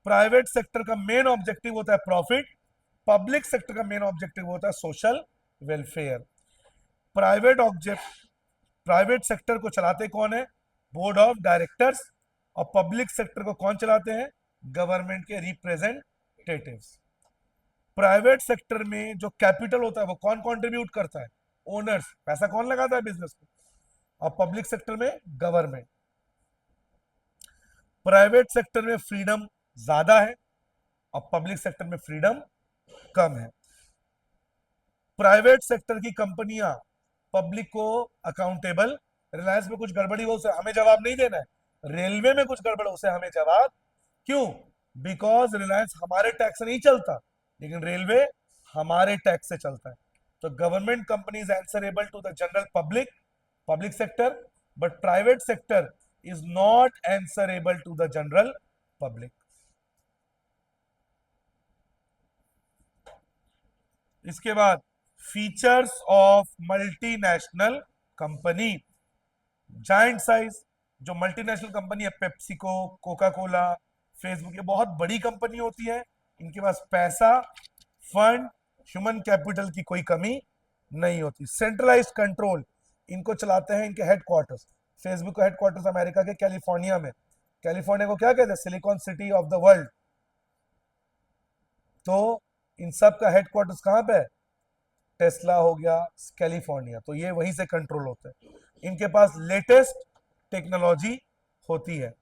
प्राइवेट सेक्टर का मेन ऑब्जेक्टिव होता है प्रॉफिट, पब्लिक सेक्टर का मेन ऑब्जेक्टिव होता है social welfare. Private object private sector को चलाते कौन है? Board of directors. और पब्लिक सेक्टर को कौन चलाते हैं? गवर्नमेंट के रिप्रेजेंटेटिव्स। प्राइवेट सेक्टर में जो कैपिटल होता है वो कौन कंट्रीब्यूट करता है? ओनर्स। पैसा कौन लगाता है बिजनेस को? और पब्लिक सेक्टर में गवर्नमेंट। प्राइवेट सेक्टर में फ्रीडम ज्यादा है और पब्लिक सेक्टर में फ्रीडम कम है। प्राइवेट सेक्टर की कंपनियां पब्लिक को अकाउंटेबल, रिलायंस में कुछ गड़बड़ी हो उसे हमें जवाब नहीं देना है, रेलवे में कुछ गड़बड़ हो उसे हमें जवाब, क्यों? बिकॉज रिलायंस हमारे टैक्स से नहीं चलता, लेकिन रेलवे हमारे टैक्स से चलता है। तो government companies answerable to the general public, public sector, but private sector is not answerable to the general public. इसके बाद features of multinational company. Giant size, जो मल्टीनेशनल कंपनी है, पेप्सिको, कोका कोला, फेसबुक, ये बहुत बड़ी कंपनी होती है। इनके पास पैसा, फंड, ह्यूमन कैपिटल की कोई कमी नहीं होती। सेंट्रलाइज्ड कंट्रोल, इनको चलाते हैं इनके हेडक्वार्टर्स। फेसबुक का हेडक्वार्टर्स अमेरिका के कैलिफोर्निया में। कैलिफोर्निया को क्या कहते हैं? Silicon city of the world. तो इन सब का हेडक्वार्टर्स कहां पे है? टेस्ला हो गया, कैलिफोर्निया, तो ये वहीं से कंट्रोल होते हैं। इनके पास लेटेस्ट टेक्नोलॉजी होती है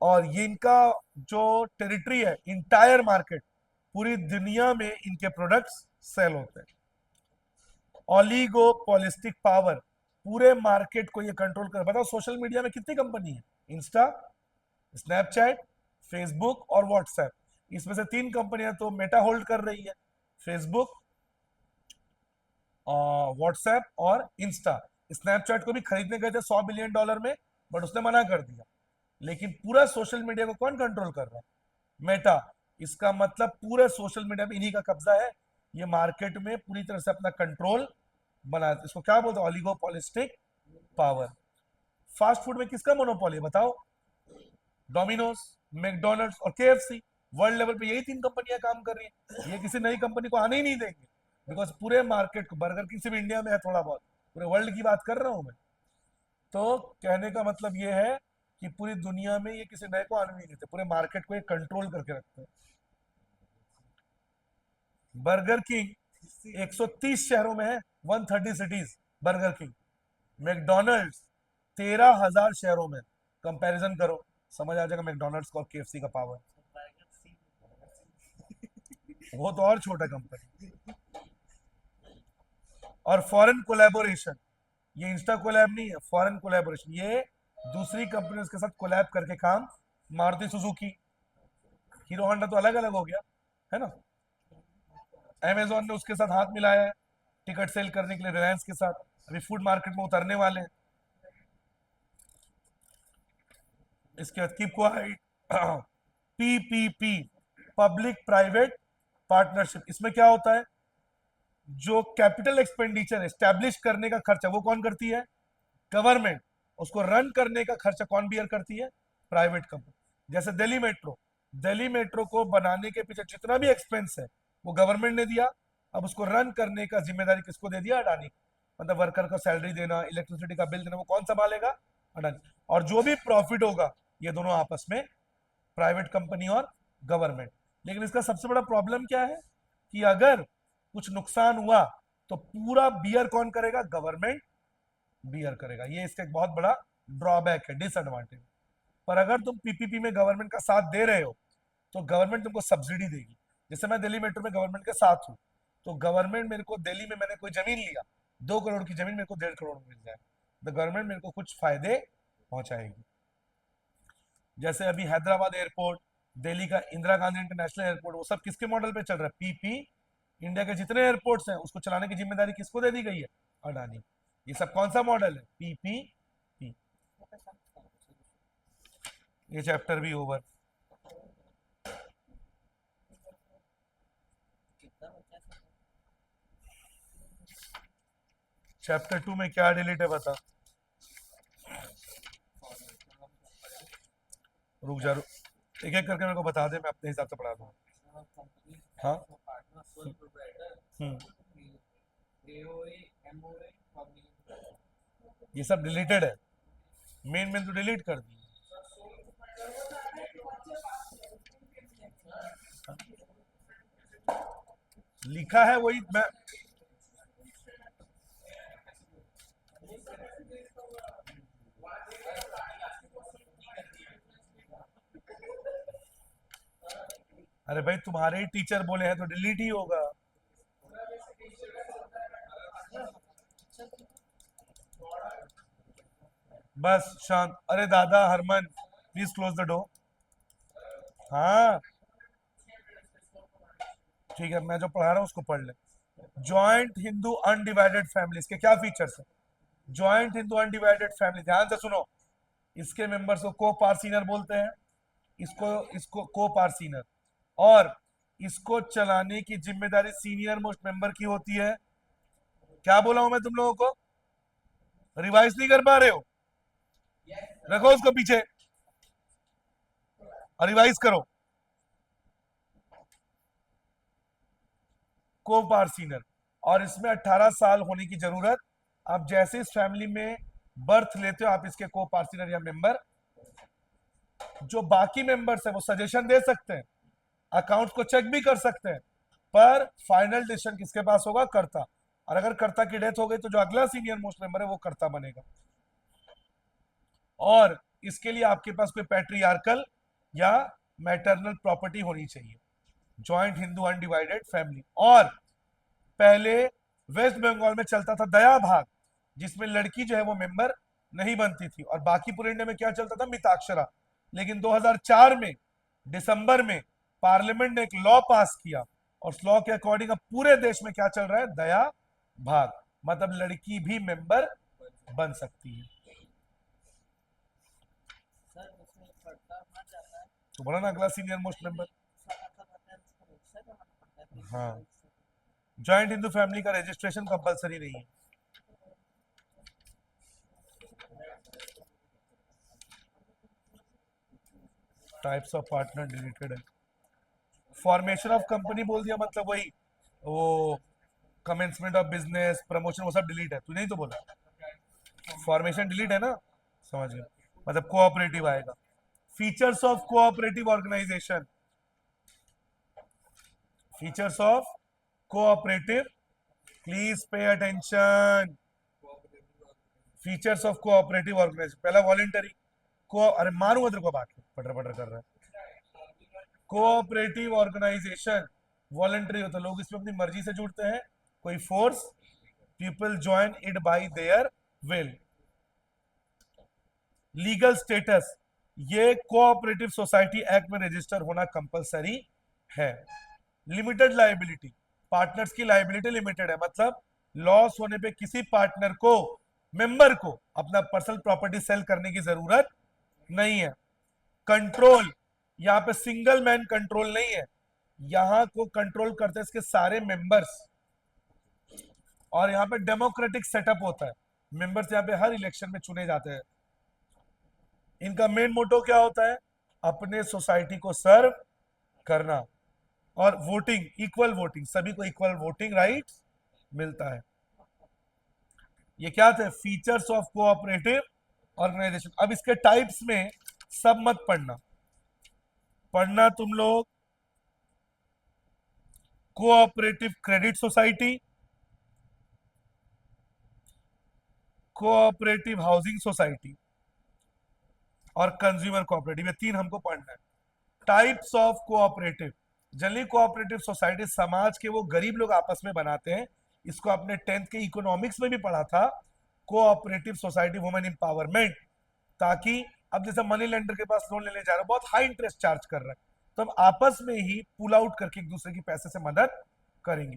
और ये इनका जो टेरिटरी है, इंटायर मार्केट, पूरी दुनिया में इनके प्रोडक्ट्स सेल होते हैं। ऑलिगोपोलिस्टिक पावर, पूरे मार्केट को ये कंट्रोल कर। बताओ सोशल मीडिया में कितनी कंपनी है? इंस्टा, स्नैपचैट, फेसबुक और व्हाट्सएप। इसमें से 3 कंपनियां तो मेटा होल्ड कर रही है, फेसबुक, व्हाट्सएप और इंस्टा। स्नैपचैट को भी खरीदने गए थे $100 बिलियन में, बट उसने मना कर दिया। लेकिन पूरा सोशल मीडिया को कौन कंट्रोल कर रहा है? मेटा। इसका मतलब पूरे सोशल मीडिया में इन्हीं का कब्जा है। ये मार्केट में पूरी तरह से अपना कंट्रोल बना, इसको क्या बोलते हैं? Oligopolistic power. फास्ट फूड में किसका मोनोपोली है बताओ? डोमिनोज, मैकडोनल्ड्स और केएफसी। वर्ल्ड लेवल पे यही 3 कंपनियां काम कर रही हैं। ये किसी नई कंपनी को आने ही नहीं देंगे, बिकॉज पूरे मार्केट को, बर्गर किंग सिर्फ इंडिया में है थोड़ा बहुत, पूरे वर्ल्ड की बात कर रहा हूं मैं। तो कहने का मतलब ये है कि पूरी दुनिया में ये किसी नए को आने नहीं देते, पूरे मार्केट को ये कंट्रोल करके रखते हैं। बर्गर किंग 130 शहरों में है, 130 सिटीज बर्गर किंग। मैकडोनल्ड्स 13,000 शहरों में। कंपैरिजन करो, समझ आ जाएगा मैकडोनल्ड्स का और केएफसी का पावर। वो तो और छोटा कंपनी। और फॉरेन कोलैबोरेशन, ये इंस्टा कोलैब नहीं है, फॉरेन कोलैबोरेशन, ये दूसरी कंपनियों के साथ कोलैब करके काम। मारुति सुजुकी, हीरो होंडा तो अलग अलग हो गया है ना। अमेजोन ने उसके साथ हाथ मिलाया है टिकट सेल करने के लिए रिलायंस के साथ, अभी फूड मार्केट में उतरने वाले हैं। इसके बाद keep quiet, PPP, public private partnership. इसमें क्या होता है? जो कैपिटल एक्सपेंडिचर एस्टैब्लिश करने का खर्चा वो कौन करती है? गवर्नमेंट। उसको रन करने का खर्चा कौन बियर करती है? Private company. जैसे दिल्ली मेट्रो, दिल्ली मेट्रो को बनाने के पीछे जितना भी एक्सपेंस है वो गवर्नमेंट ने दिया। अब उसको रन करने का जिम्मेदारी किसको दे दिया? अडानी। मतलब वर्कर को सैलरी देना, इलेक्ट्रिसिटी का बिल देना, वो कौन संभालेगा? अडानी। और जो भी प्रॉफिट होगा ये दोनों आपस में, प्राइवेट कंपनी और गवर्नमेंट। लेकिन इसका सबसे बड़ा प्रॉब्लम क्या है कि अगर कुछ नुकसान हुआ तो पूरा बियर कौन करेगा? गवर्नमेंट बियर करेगा। ये इसका एक बहुत बड़ा ड्रॉबैक है, डिसएडवांटेज। पर अगर तुम पीपीपी में गवर्नमेंट का साथ दे रहे हो तो गवर्नमेंट तुमको सब्सिडी देगी। जैसे मैं दिल्ली मेट्रो में गवर्नमेंट के साथ हूँ, तो गवर्नमेंट मेरे को, दिल्ली में मैंने कोई जमीन लिया, 2 करोड़ की जमीन मेरे को 1.5 करोड़ में मिल जाए, तो गवर्नमेंट मेरे को कुछ फायदे पहुंचाएगी। जैसे अभी हैदराबाद एयरपोर्ट, दिल्ली का इंदिरा गांधी इंटरनेशनल एयरपोर्ट, वो सब किसके मॉडल पे चल रहा है? पीपी। इंडिया के जितने एयरपोर्ट्स हैं उसको चलाने की जिम्मेदारी किसको दे दी गई है? अडानी। ये सब कौन सा मॉडल है? पीपीपी। ये चैप्टर भी ओवर। चैप्टर 2 में क्या डिलीट है बता। रुक जा, एक एक करके मेरे को बता दे, मैं अपने हिसाब से पढ़ा दूंगा। हाँ। हम्म। ये सब डिलीटेड है, मेन मेन तो डिलीट कर दी। लिखा है वही मैं। अरे भाई तुम्हारे ही टीचर बोले हैं तो डिलीट ही होगा। बस शांत। अरे दादा Harman, please close the door. हाँ ठीक है, मैं जो पढ़ा रहा हूँ उसको पढ़ ले। जॉइंट हिंदू अनडिवाइडेड फैमिलीज के क्या फीचर्स है? जॉइंट हिंदू अनडिवाइडेड फैमिली, ध्यान से सुनो। इसके मेंबर्स को को पार्सिनर बोलते हैं। इसको इसको को पार्सिनर। और इसको चलाने की जिम्मेदारी सीनियर मोस्ट मेंबर की होती है। क्या बोला हूं मैं तुम लोगों को? रिवाइज नहीं कर पा रहे हो? रखो उसको पीछे और रिवाइज करो। को पार्सिनर। और इसमें 18 साल होने की जरूरत। आप जैसे इस फैमिली में बर्थ लेते हो आप इसके को पार्सिनर या मेंबर। जो बाकी मेंबर्स है वो सजेशन दे सकते हैं, अकाउंट को चेक भी कर सकते हैं, पर फाइनल डिसीजन किसके पास होगा? कर्ता। और अगर कर्ता की डेथ हो गई तो जो अगला सीनियर मोस्ट मेंबर है वो कर्ता बनेगा। और इसके लिए आपके पास कोई पैट्रियार्कल या मैटरनल प्रॉपर्टी होनी चाहिए। Joint Hindu undivided family. और पहले वेस्ट बंगाल में चलता था दया भाग, जिसमें लड़की जो है वो मेंबर नहीं बनती थी, और बाकी पूरे इंडिया में क्या चलता था? मिताक्षरा। लेकिन 2004 में दिसंबर में पार्लियामेंट ने एक लॉ पास किया, और उस लॉ के अकॉर्डिंग अब पूरे देश में क्या चल रहा है? दया भाग, मतलब लड़की भी मेंबर बन सकती है। सर उसमें पढ़ता मर जाता है। तो बोला ना अगला सीनियर मोस्ट मेंबर। सारा का पता है उसको रजिस्टर करवाना पड़ता है। हाँ, जॉइंट हिंदू फैमिली का रजिस्ट्रेशन कंपलसरी नहीं है। टाइप्स ऑफ पार्टनर डिलीटेड है। फॉर्मेशन ऑफ कंपनी बोल दिया, मतलब वही वो कमेंसमेंट ऑफ बिजनेस, प्रमोशन, वो सब डिलीट है। तू नहीं तो बोला फॉर्मेशन डिलीट है ना? समझ गया, मतलब कोऑपरेटिव आएगा। Features of cooperative organisation. Features of cooperative, please pay attention. Features of cooperative organisation, पहला वॉलेंटरी। को अरे मारूंगा तेरे को, बात पटर पटर कर रहा है। कोऑपरेटिव ऑर्गेनाइजेशन वॉलेंटरी होता है, लोग इसमें अपनी मर्जी से जुड़ते हैं, कोई force. People join it by there will. Legal status, ये कोऑपरेटिव सोसाइटी एक्ट में रजिस्टर होना कंपलसरी है। लिमिटेड लाइबिलिटी, पार्टनर्स की लाइबिलिटी लिमिटेड है, मतलब लॉस होने पे किसी पार्टनर को, मेंबर को, अपना पर्सनल प्रॉपर्टी सेल करने की जरूरत नहीं है। कंट्रोल, यहां पे सिंगल मैन कंट्रोल नहीं है, यहां को कंट्रोल करते हैं इसके सारे मेंबर्स। और यहां पे डेमोक्रेटिक सेटअप होता है, मेंबर्स यहां पे हर इलेक्शन में चुने जाते हैं। इनका मेन मोटो क्या होता है? अपने सोसाइटी को सर्व करना। और वोटिंग, इक्वल वोटिंग, सभी को इक्वल वोटिंग राइट मिलता है। ये क्या थे? Features of cooperative organisation. अब इसके टाइप्स में सब मत पढ़ना, पढ़ना तुम लोग cooperative credit society, cooperative housing society और कंज्यूमर कोऑपरेटिव, ये तीन हमको पढ़ना है। Types of cooperative. Generally cooperative society समाज के वो गरीब लोग आपस में बनाते हैं, इसको आपने 10th के इकोनॉमिक्स में भी पढ़ा था। कोऑपरेटिव सोसाइटी वुमेन एम्पावरमेंट, ताकि अब जैसे मनी लेंडर के पास लोन लेने जा रहे हो, बहुत हाई इंटरेस्ट चार्ज कर रहा है, तो हम आपस में ही पुल आउट करके एक दूसरे की पैसे से मदद करेंगे।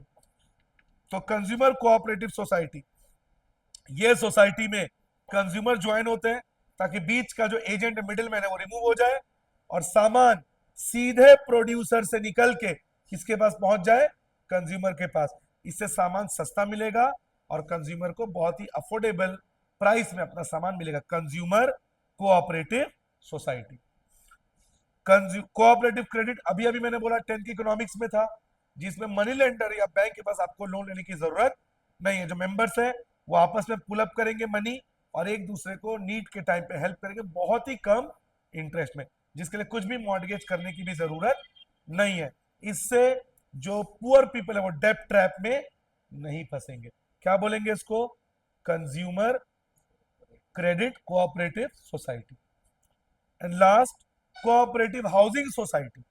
तो कंज्यूमर कोऑपरेटिव सोसाइटी, ये सोसाइटी में कंज्यूमर ज्वाइन होते हैं ताकि बीच का जो एजेंट मिडिल मैन है वो रिमूव हो जाए, और सामान सीधे प्रोड्यूसर से निकल के किसके पास पहुंच जाए? कंज्यूमर के पास। इससे सामान सस्ता मिलेगा और कंज्यूमर को बहुत ही अफोर्डेबल प्राइस में अपना सामान मिलेगा। Consumer cooperative society. Cooperative credit, अभी अभी मैंने बोला 10th की इकोनॉमिक्स में था, जिसमें मनी लेंडर या बैंक के पास आपको लोन लेने की जरूरत नहीं है। जो मेंबर्स है वो आपस में पुल अप करेंगे मनी, और एक दूसरे को नीड के टाइम पे हेल्प करेंगे बहुत ही कम इंटरेस्ट में, जिसके लिए कुछ भी मॉर्गेज करने की भी जरूरत नहीं है। इससे जो पुअर पीपल है वो डेब्ट ट्रैप में नहीं फंसेंगे। क्या बोलेंगे इसको? Consumer credit cooperative society. And last, cooperative housing society.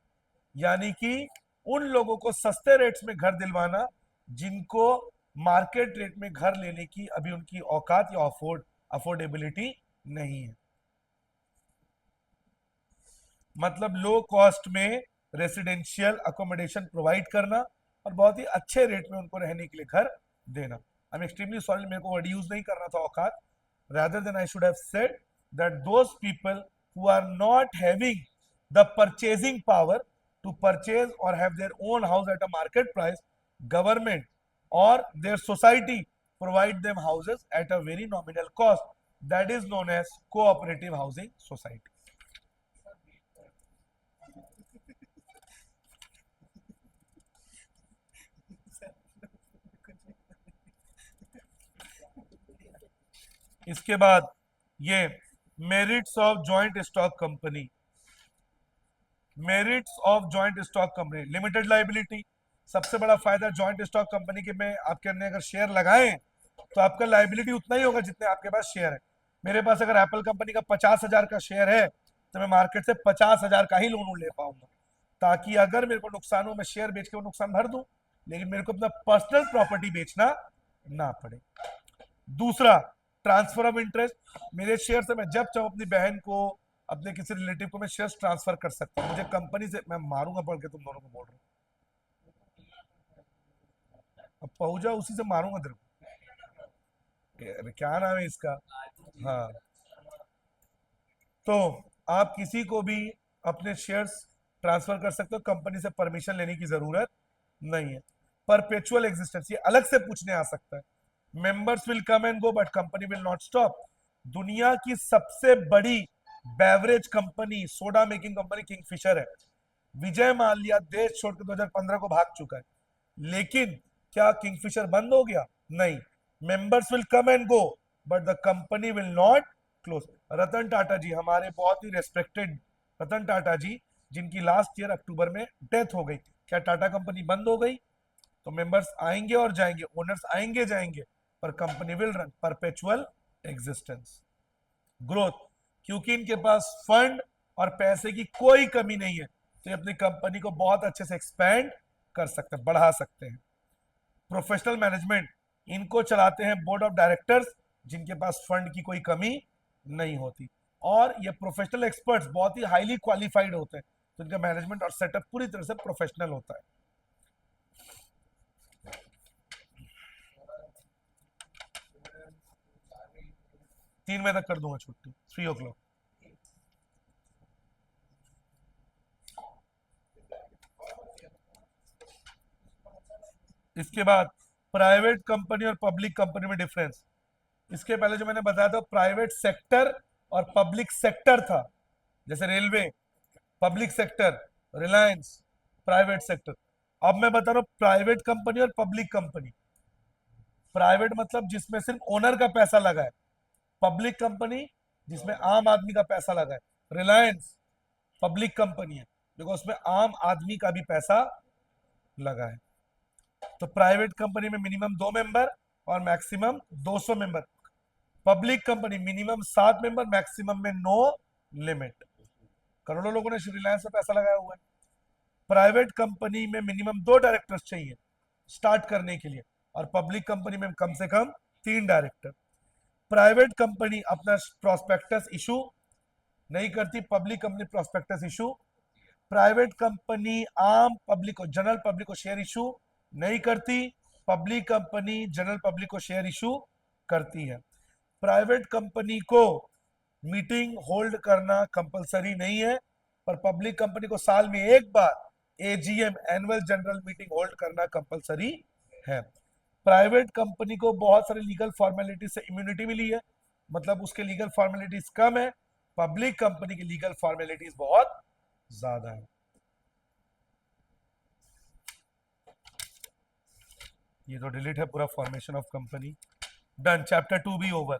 यानी कि उन लोगों को सस्ते रेट्स में घर दिलवाना जिनको मार्केट रेट में घर लेने की अभी उनकी औकात या अफोर्डेबिलिटी नहीं है। मतलब लो कॉस्ट में रेसिडेंशियल अकोमोडेशन प्रोवाइड करना और बहुत ही अच्छे रेट में उनको रहने के लिए घर देना। आई एम एक्सट्रीमली सॉरी, मेरे को वर्ड यूज नहीं करना था औकात, rather than I should have said that those people who are not having the purchasing power to purchase or have their own house at a market price, government or their society provide them houses at a very nominal cost, that is known as cooperative housing society. इसके बाद ये merits of joint stock company, merits of joint stock company, limited liability. सबसे बड़ा फायदा जॉइंट स्टॉक कंपनी के में आपके अंदर अगर शेयर लगाएं तो आपका लाइबिलिटी उतना ही होगा जितने आपके पास शेयर है। मेरे पास अगर एप्पल कंपनी का 50,000 का शेयर है तो मैं मार्केट से 50,000 का ही लोन ले पाऊंगा, ताकि अगर मेरे को नुकसान हो मैं शेयर बेच के वो नुकसान भर दूं, लेकिन मेरे को अपना पर्सनल प्रॉपर्टी बेचना ना पड़े। दूसरा, ट्रांसफर ऑफ इंटरेस्ट, मेरे शेयर से मैं जब चाहूं अपनी बहन को, अपने किसी रिलेटिव को मैं शेयर्स ट्रांसफर कर सकता हूं। मुझे कंपनी से, मैं मारूंगा पढ़ के तुम दोनों को बोल रहा हूं, अब पहुंचा उसी से मारूंगा तेरे को। अरे क्या नाम है इसका, हाँ। तो आप किसी को भी अपने शेयर्स ट्रांसफर कर सकते हो, कंपनी से परमिशन लेने की जरूरत नहीं है। परपेचुअल एग्जिस्टेंस, ये अलग से पूछने आ सकता है। Members will come and go but company will not stop. दुनिया की सबसे बड़ी beverage company, soda making company Kingfisher है। विजय माल्या देश छोड़कर 2015 को भाग चुका है, लेकिन क्या किंगफिशर बंद हो गया? नहीं। Members will come and go but the company will not close. Ratan Tata ji, हमारे बहुत ही रेस्पेक्टेड रतन टाटा जी, जिनकी लास्ट ईयर अक्टूबर में डेथ हो गई, क्या टाटा कंपनी बंद हो गई? तो मेंबर्स आएंगे और जाएंगे, ओनर्स आएंगे जाएंगे, पर company will run perpetual existence. Growth, क्योंकि इनके पास फंड और पैसे की कोई कमी नहीं है, तो ये अपनी कंपनी को बहुत अच्छे से एक्सपैंड कर सकते हैं, बढ़ा सकते हैं। प्रोफेशनल मैनेजमेंट, इनको चलाते हैं बोर्ड ऑफ डायरेक्टर्स, जिनके पास फंड की कोई कमी नहीं होती, और ये प्रोफेशनल एक्सपर्ट्स बहुत ही हाईली क्वालिफाइड होते हैं, तो इनका मैनेजमेंट और सेटअप पूरी तरह से प्रोफेशनल होता है। तीन बजे तक कर दूंगा छुट्टी, 3 o'clock। इसके बाद प्राइवेट कंपनी और पब्लिक कंपनी में डिफरेंस। इसके पहले जो मैंने बताया था प्राइवेट सेक्टर और पब्लिक सेक्टर था, जैसे railway public sector, Reliance private sector. अब मैं बता रहा हूं प्राइवेट कंपनी और पब्लिक कंपनी। प्राइवेट मतलब जिसमें सिर्फ ओनर का पैसा लगा है, पब्लिक कंपनी जिसमें आम आदमी का पैसा लगा है। रिलायंस पब्लिक कंपनी है देखो, उसमें आम आदमी का भी पैसा लगा है। तो प्राइवेट कंपनी में मिनिमम 2 मेंबर और maximum 200 member. Public company minimum 7 member, maximum में नो लिमिट। करोड़ों लोगों ने रिलायंस में पैसा लगाया हुआ है। प्राइवेट कंपनी में मिनिमम 2 डायरेक्टर्स चाहिए स्टार्ट करने के लिए, और पब्लिक कंपनी में कम से कम 3 डायरेक्टर। प्राइवेट कंपनी अपना प्रोस्पेक्टस इशू नहीं करती, public company prospectus issue. Private company आम पब्लिक को, जनरल पब्लिक को शेयर इशू नहीं करती, पब्लिक कंपनी जनरल पब्लिक को शेयर इशू करती है। प्राइवेट कंपनी को मीटिंग होल्ड करना कंपलसरी नहीं है, पर पब्लिक कंपनी को साल में एक बार AGM, annual general meeting hold करना कंपलसरी है। प्राइवेट कंपनी को बहुत सारे लीगल फॉर्मेलिटीज से इम्यूनिटी मिली है, मतलब उसके लीगल फॉर्मेलिटीज कम है। पब्लिक कंपनी की लीगल फॉर्मेलिटीज बहुत ज्यादा है। ये तो डिलीट है पूरा, formation of company done. Chapter 2 भी ओवर।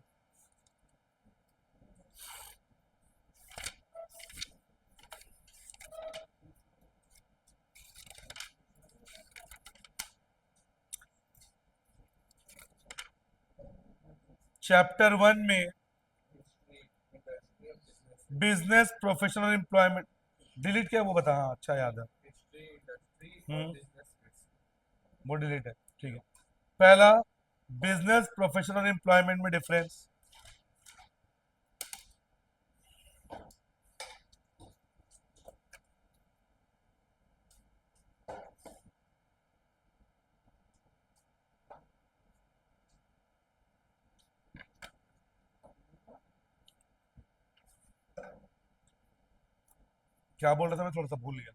चैप्टर 1 में बिजनेस प्रोफेशनल एम्प्लॉयमेंट डिलीट किया, वो बता, हाँ अच्छा याद है। वो डिलीट है, ठीक है। पहला, बिजनेस, प्रोफेशन और एम्प्लॉयमेंट में डिफरेंस। क्या बोल रहा था मैं, थोड़ा सा भूल गया।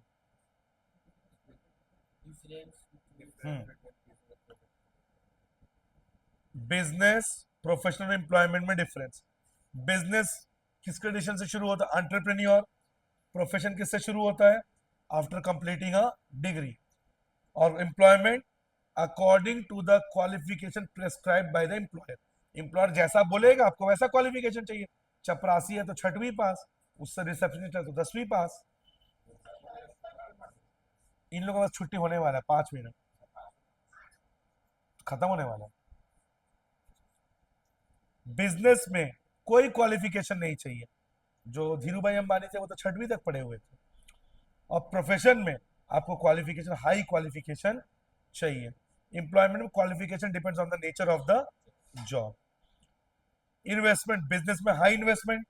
बिजनेस, प्रोफेशनल, एम्प्लॉयमेंट में डिफरेंस। बिजनेस किस कंडीशन से शुरू होता है? एंटरप्रेन्योर। प्रोफेशन किससे शुरू होता है? After completing a degree. और employment according to the qualification prescribe by the employer. Employer जैसा बोलेगा आपको वैसा क्वालिफिकेशन चाहिए। चपरासी है तो 6वीं पास, उससे रिसेप्शनिस्ट है तो 10वीं पास। इन लोगों का छुट्टी होने वाला है, 5 मिनट खत्म होने वाला है। बिजनेस में कोई क्वालिफिकेशन नहीं चाहिए। जो धीरू भाई अंबानी थे वो तो 6वीं तक पढ़े हुए थे। और प्रोफेशन में आपको क्वालिफिकेशन, हाई क्वालिफिकेशन चाहिए। एम्प्लॉयमेंट में qualification depends on the nature of the job. Investment, business में हाई इन्वेस्टमेंट,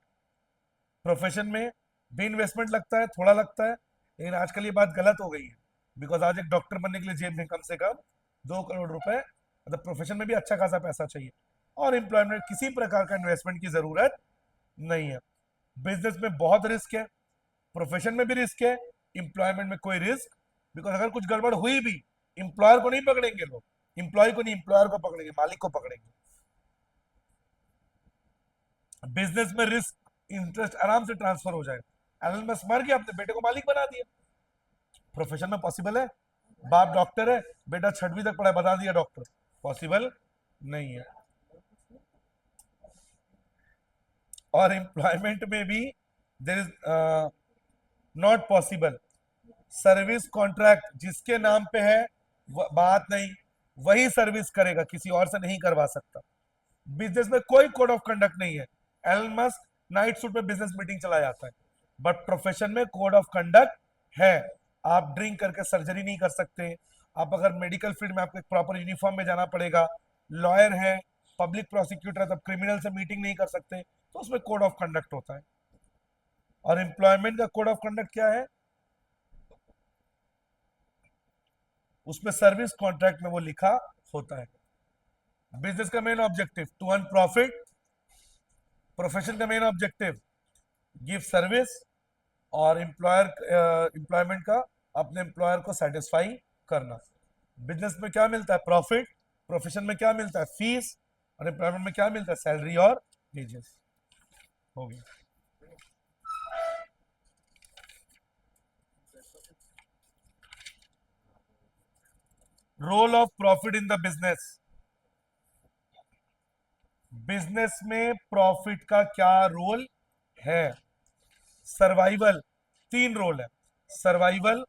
प्रोफेशन में भी इन्वेस्टमेंट लगता है, थोड़ा लगता है। लेकिन आजकल ये बात गलत हो गई है, बिकॉज आज एक डॉक्टर बनने के लिए जेब में कम से कम 2 करोड़ रुपए, मतलब प्रोफेशन में भी अच्छा खासा पैसा चाहिए। और एम्प्लॉयमेंट किसी प्रकार का इन्वेस्टमेंट की जरूरत नहीं है। बिजनेस में बहुत रिस्क है, प्रोफेशन में भी रिस्क है, एम्प्लॉयमेंट में कोई रिस्क, बिकॉज अगर कुछ गड़बड़ हुई भी, एम्प्लॉयर को नहीं पकड़ेंगे लोग, एम्प्लॉय को नहीं, एम्प्लॉयर को पकड़ेंगे, मालिक को पकड़ेंगे। बिजनेस में रिस्क, इंटरेस्ट आराम से ट्रांसफर हो जाएगा। एलन मस्क मर गया, अपने बेटे को मालिक बना दिया। प्रोफेशन में पॉसिबल है? बाप डॉक्टर है, बेटा 6वीं तक पढ़ा, बता दिया डॉक्टर, पॉसिबल नहीं है। और एम्प्लॉयमेंट में भी there is not possible. Service contract जिसके नाम पे है बात नहीं, वही सर्विस करेगा, किसी और से नहीं करवा सकता। बिजनेस में कोई कोड ऑफ कंडक्ट नहीं है। एलन मस्क नाइट सूट में बिजनेस मीटिंग चला जाता है, बट प्रोफेशन में कोड ऑफ कंडक्ट है। आप ड्रिंक करके सर्जरी नहीं कर सकते। आप अगर मेडिकल फील्ड में आपको एक प्रॉपर यूनिफॉर्म में जाना पड़ेगा। लॉयर है, पब्लिक प्रोसिक्यूटर है, तब क्रिमिनल से मीटिंग नहीं कर सकते, तो उसमें कोड ऑफ कंडक्ट होता है। और एम्प्लॉयमेंट का कोड ऑफ कंडक्ट क्या है? उसमें सर्विस कॉन्ट्रैक्ट में वो लिखा होता है। बिजनेस का main objective to earn profit, profession का मेन ऑब्जेक्टिव गिव सर्विस, और एम्प्लॉयमेंट का अपने एम्प्लॉयर को सेटिस्फाई करना। बिजनेस में क्या मिलता है? प्रॉफिट। प्रोफेशन में क्या मिलता है? फीस। और एम्प्लॉयमेंट में क्या मिलता है? सैलरी और वेजेस। हो गया। Role of profit in the business. Business में प्रॉफिट का क्या रोल है? सर्वाइवल। 3 रोल है। सर्वाइवल,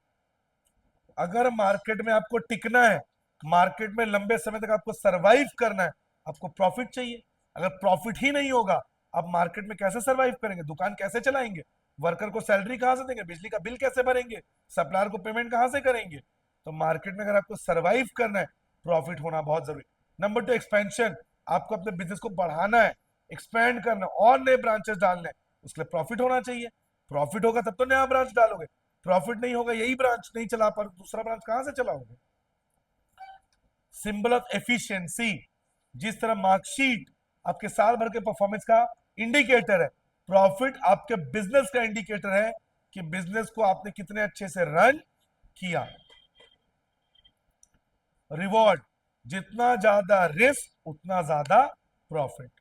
अगर मार्केट में आपको टिकना है, मार्केट में लंबे समय तक आपको सरवाइव करना है, आपको प्रॉफिट चाहिए। अगर प्रॉफिट ही नहीं होगा, आप मार्केट में कैसे सरवाइव करेंगे? दुकान कैसे चलाएंगे? वर्कर को सैलरी कहां से देंगे? बिजली का बिल कैसे भरेंगे? सप्लायर को पेमेंट कहां से करेंगे? तो मार्केट में अगर आपको सरवाइव करना है, प्रॉफिट होना बहुत जरूरी। Number 2, expansion. आपको अपने बिजनेस को बढ़ाना है, एक्सपेंड करना, और नए ब्रांचेस डालने हैं, उसके लिए प्रॉफिट होना चाहिए। प्रॉफिट होगा तब तो नया ब्रांच डालोगे। प्रॉफिट नहीं होगा, यही ब्रांच नहीं चला पर दूसरा ब्रांच कहां से चलाओगे? Symbol of efficiency. जिस तरह मार्कशीट आपके साल भर के परफॉर्मेंस का इंडिकेटर है, प्रॉफिट आपके बिजनेस का इंडिकेटर है कि बिजनेस को आपने कितने अच्छे से रन किया। रिवॉर्ड, जितना ज्यादा रिस्क उतना ज्यादा प्रॉफिट।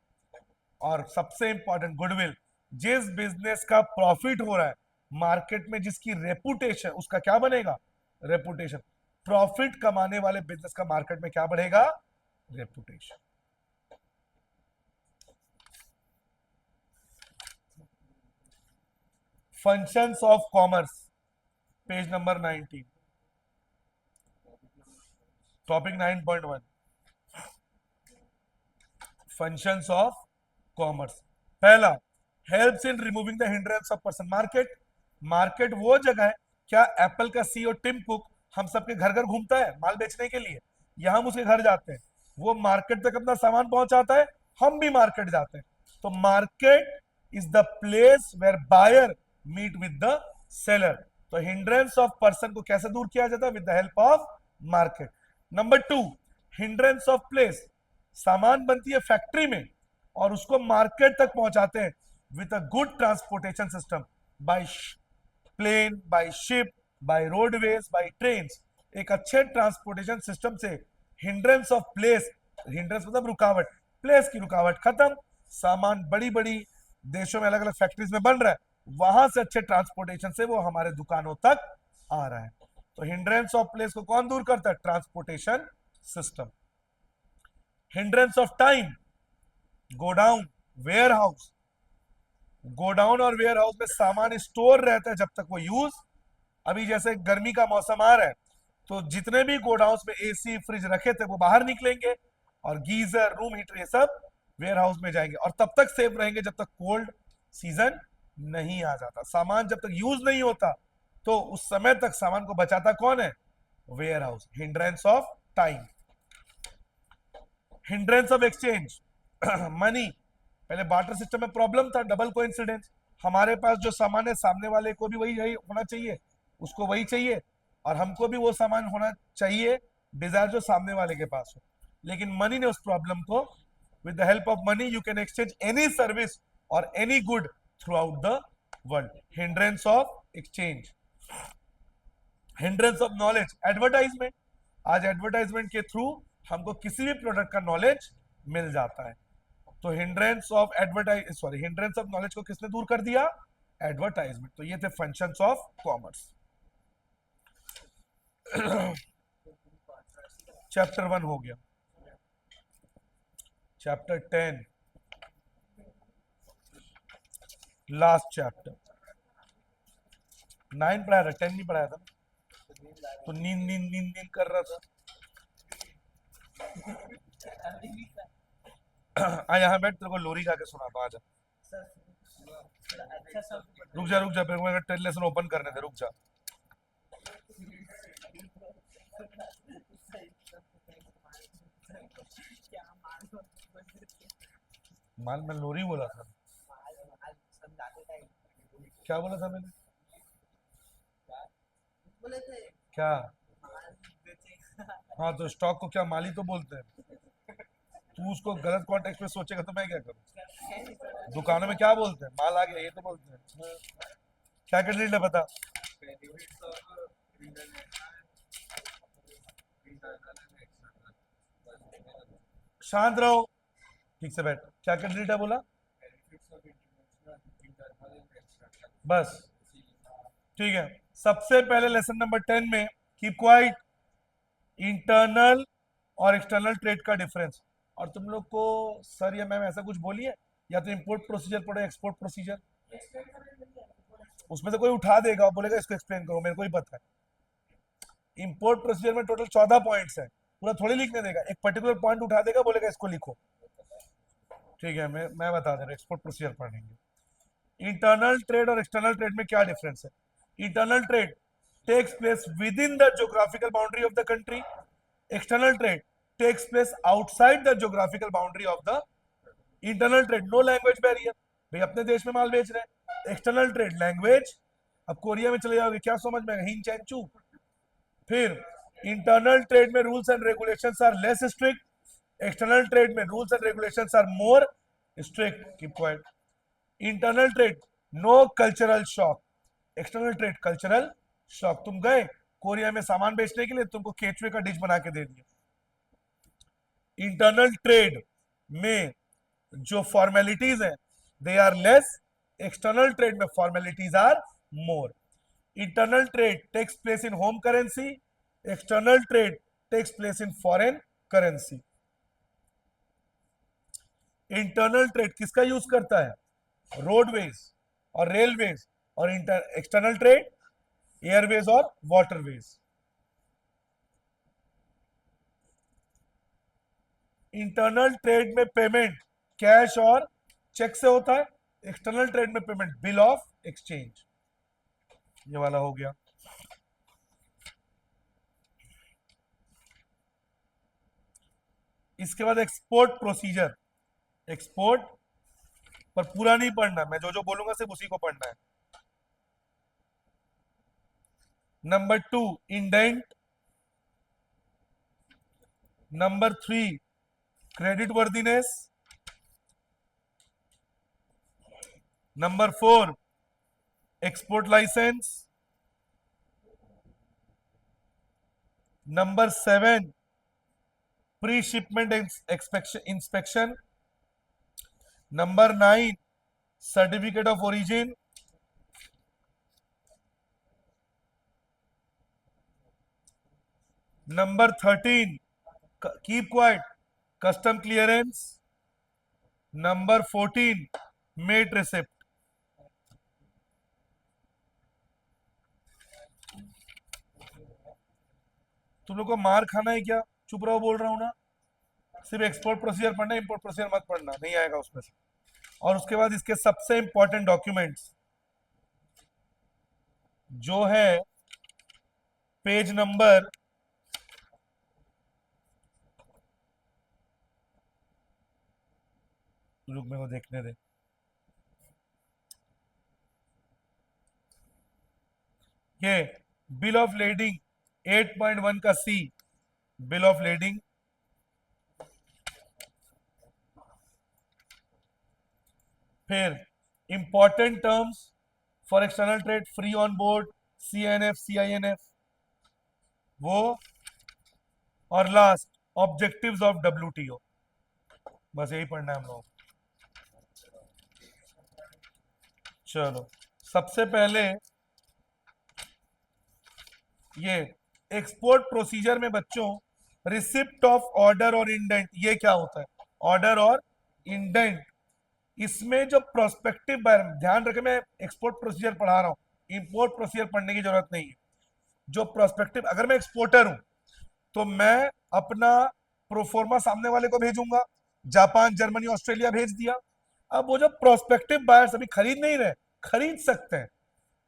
और सबसे इंपॉर्टेंट, गुडविल। जिस बिजनेस का प्रॉफिट हो रहा है, मार्केट में जिसकी रेपुटेशन, उसका क्या बनेगा? रेपुटेशन। प्रॉफिट कमाने वाले बिजनेस का मार्केट में क्या बढ़ेगा? Reputation. Functions of commerce, page number 19, topic 9.1, functions of commerce. पहला, helps in removing the hindrance of person. Market, market वो जगह है, क्या एप्पल का सीईओ टिम कुक हम सबके घर घर घूमता है माल बेचने के लिए, या हम उसके घर जाते हैं, वो मार्केट तक अपना सामान पहुंचाता है, हम भी मार्केट जाते हैं। तो market is the place where buyer meet with the seller. तो हिंड्रेंस ऑफ पर्सन को कैसे दूर किया जाता है? With the help of market. Number 2, hindrance of place, सामान बनती है फैक्ट्री में और उसको मार्केट तक पहुंचाते हैं with a good transportation system, by plane, by ship, by roadways, by trains. एक अच्छे ट्रांसपोर्टेशन सिस्टम से हिंड्रेंस ऑफ प्लेस, हिंड्रेंस मतलब रुकावट, प्लेस की रुकावट खत्म, सामान बड़ी बड़ी देशों में अलग अलग फैक्ट्रीज में बन रहा है, वहां से अच्छे ट्रांसपोर्टेशन से वो हमारे दुकानों तक आ रहा है। तो हिंड्रेंस ऑफ प्लेस को कौन दूर करता है? Transportation system. Hindrance of time, godown, warehouse, godown और वेयर हाउस में सामान स्टोर रहता है जब तक वो यूज, अभी जैसे गर्मी का मौसम आ रहा है तो जितने भी गोडाउन में एसी फ्रिज रखे थे वो बाहर निकलेंगे और गीजर, रूम हीटर, ये सब वेयर हाउस में जाएंगे और तब तक सेफ रहेंगे जब तक कोल्ड सीजन नहीं आ जाता। सामान जब तक यूज नहीं होता तो उस समय तक सामान को बचाता कौन है? Warehouse. Hindrance of time. Hindrance of exchange, money, पहले बार्टर सिस्टम में प्रॉब्लम था, डबल कोइंसिडेंस, हमारे पास जो सामान है सामने वाले को भी वही होना चाहिए, उसको वही चाहिए और हमको भी वो सामान होना चाहिए डिजायर जो सामने वाले के पास हो। लेकिन मनी ने उस प्रॉब्लम को, with the help of money you can exchange any service और any good throughout the world. Hindrance of exchange. Hindrance of knowledge, advertisement, आज एडवर्टाइजमेंट के थ्रू हमको किसी भी प्रोडक्ट का नॉलेज मिल जाता है। तो hindrance of hindrance of knowledge को किसने दूर कर दिया? एडवर्टाइजमेंट। तो ये थे फंक्शंस ऑफ कॉमर्स। चैप्टर 1 हो गया। Chapter 10, last chapter. 9 पढ़ाया था, 10 नहीं पढ़ाया था, तो नींद नींद नींद नींद कर रहा था। आ यहाँ बैठ, तेरे को लोरी गा के सुनाता हूँ, आजा। रुक जा फिर मेरा 10 लेसन ओपन करने दे, रुक जा। माल में लोरी बोला था, क्या बोला था मैंने? बोले थे क्या? माल बेचेगा। हाँ तो स्टॉक को क्या माली तो बोलते हैं, तू उसको गलत कॉन्टेक्स्ट में सोचेगा तो मैं क्या करूँ? दुकानों में क्या बोलते हैं? माल आ गया ये तो बोलते हैं। क्या क्रेडिट है बता? शांत रहो, ठीक से बैठ। क्या क्रेडिट है बोला? बस ठीक है। सबसे पहले लेसन नंबर 10 में कीप क्वाइट, इंटरनल और एक्सटर्नल ट्रेड का डिफरेंस। और तुम लोग को सर या मैम ऐसा कुछ बोली है? या तो इंपोर्ट प्रोसीजर पढ़ो, एक्सपोर्ट प्रोसीजर, उसमें से कोई उठा देगा और बोलेगा इसको एक्सप्लेन करो, मेरे को ही पता है। इंपोर्ट प्रोसीजर में टोटल 14 पॉइंट्स है, पूरा थोड़ी लिखने देगा, एक पर्टिकुलर पॉइंट उठा देगा, बोलेगा इसको लिखो। ठीक है, मैं बता दे रहा हूँ, एक्सपोर्ट प्रोसीजर पढ़ेंगे। इंटरनल ट्रेड और एक्सटर्नल ट्रेड में क्या डिफरेंस है? Internal trade takes place within the geographical boundary of the country, external trade takes place outside the geographical boundary of the. Internal trade no language barrier, भाई अपने देश में माल बेच रहे हैं। एक्सटर्नल ट्रेड लैंग्वेज, अब कोरिया में चले जाओगे क्या समझ में आएगा? हिंग चैन चू। फिर इंटरनल ट्रेड में rules and regulations are less strict, external trade में rules and regulations are more strict. Keep quiet. Internal trade no cultural shock, external trade cultural shock. तुम गए कोरिया में सामान बेचने के लिए, तुमको केचुए का डिश बना के दे दिया। इंटरनल ट्रेड में जो फॉर्मेलिटीज है they are less, external trade में formalities are more. Internal trade takes place in home currency, external trade takes place in foreign currency. Internal trade किसका यूज करता है? रोडवेज और रेलवेज। और एक्सटर्नल ट्रेड एयरवेज और वाटरवेज। इंटरनल ट्रेड में पेमेंट कैश और चेक से होता है, एक्सटर्नल ट्रेड में पेमेंट बिल ऑफ एक्सचेंज। ये वाला हो गया। इसके बाद एक्सपोर्ट प्रोसीजर, एक्सपोर्ट पर पूरा नहीं पढ़ना, मैं जो जो बोलूंगा सिर्फ उसी को पढ़ना है। Number 2 indent, number 3 credit worthiness, number 4 export licence, number 7 pre shipment inspection, number 9 certificate of origin, number 13 keep quiet custom clearance, number 14 mate receipt. तुम लोग को मार खाना है क्या? चुप रहो, बोल रहा हूं ना। सिर्फ एक्सपोर्ट प्रोसीजर पढ़ना, इंपोर्ट प्रोसीजर मत पढ़ना, नहीं आएगा उसमें से। और उसके बाद इसके सबसे इंपॉर्टेंट डॉक्यूमेंट्स जो है पेज नंबर रुक मेरे को देखने दे, ये बिल ऑफ लेडिंग 8.1 का सी, बिल ऑफ लेडिंग, फिर important terms for external trade free on board, CNF CINF वो, और लास्ट ऑब्जेक्टिव्स ऑफ WTO। बस यही पढ़ना है हम लोग। चलो सबसे पहले ये एक्सपोर्ट प्रोसीजर में बच्चों रिसिप्ट ऑफ ऑर्डर और इंडेंट, ये क्या होता है? ऑर्डर और इंडेंट, इसमें जो प्रोस्पेक्टिव बायर, ध्यान रखें मैं एक्सपोर्ट प्रोसीजर पढ़ा रहा हूं, इंपोर्ट प्रोसीजर पढ़ने की जरूरत नहीं है। जो प्रोस्पेक्टिव, अगर मैं एक्सपोर्टर हूं तो मैं अपना प्रोफोर्मा सामने वाले को भेजूंगा, जापान जर्मनी ऑस्ट्रेलिया भेज दिया। अब वो जो प्रोस्पेक्टिव बायर्स अभी खरीद नहीं रहे, खरीद सकते हैं,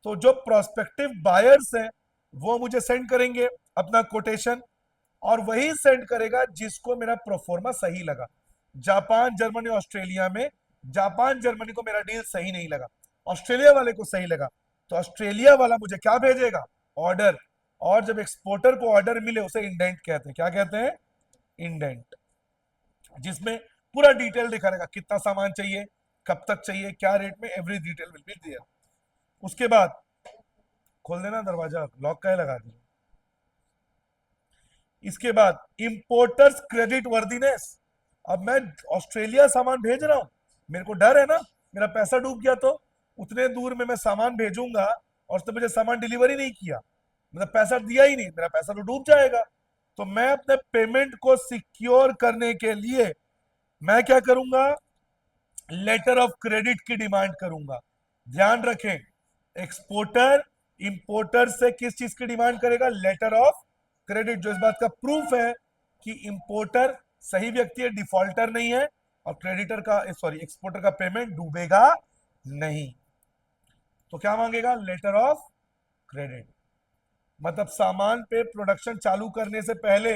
तो जो प्रोस्पेक्टिव बायर्स हैं वो मुझे सेंड करेंगे अपना कोटेशन, और वही सेंड करेगा जिसको मेरा प्रोफोर्मा सही लगा। जापान जर्मनी ऑस्ट्रेलिया में जापान जर्मनी को मेरा डील सही नहीं लगा, ऑस्ट्रेलिया वाले को सही लगा, तो ऑस्ट्रेलिया वाला मुझे क्या भेजेगा? ऑर्डर। और जब एक्सपोर्टर को ऑर्डर मिले उसे इंडेंट कहते हैं। क्या कहते हैं? इंडेंट, जिसमें पूरा डिटेल दिखा रहेगा, कितना सामान चाहिए, कब तक चाहिए, क्या रेट में, every detail will be there. उसके बाद खोल देना दरवाजा, लॉक का लगा दिया। इसके बाद इंपोर्टर्स क्रेडिट वर्दीनेस, अब मैं ऑस्ट्रेलिया सामान भेज रहा हूं, मेरे को डर है ना मेरा पैसा डूब गया, तो उतने दूर में मैं सामान भेजूंगा और उसने मुझे सामान डिलीवरी नहीं किया, मतलब पैसा दिया ही नहीं, मेरा पैसा तो डूब जाएगा। तो मैं अपने पेमेंट को सिक्योर करने के लिए मैं क्या करूंगा? लेटर ऑफ क्रेडिट की डिमांड करूंगा। ध्यान रखें, एक्सपोर्टर इंपोर्टर से किस चीज की डिमांड करेगा? लेटर ऑफ क्रेडिट, जो इस बात का प्रूफ है कि इंपोर्टर सही व्यक्ति है, डिफॉल्टर नहीं है, और क्रेडिटर का सॉरी एक्सपोर्टर का पेमेंट डूबेगा नहीं। तो क्या मांगेगा? Letter of credit. मतलब सामान पे प्रोडक्शन चालू करने से पहले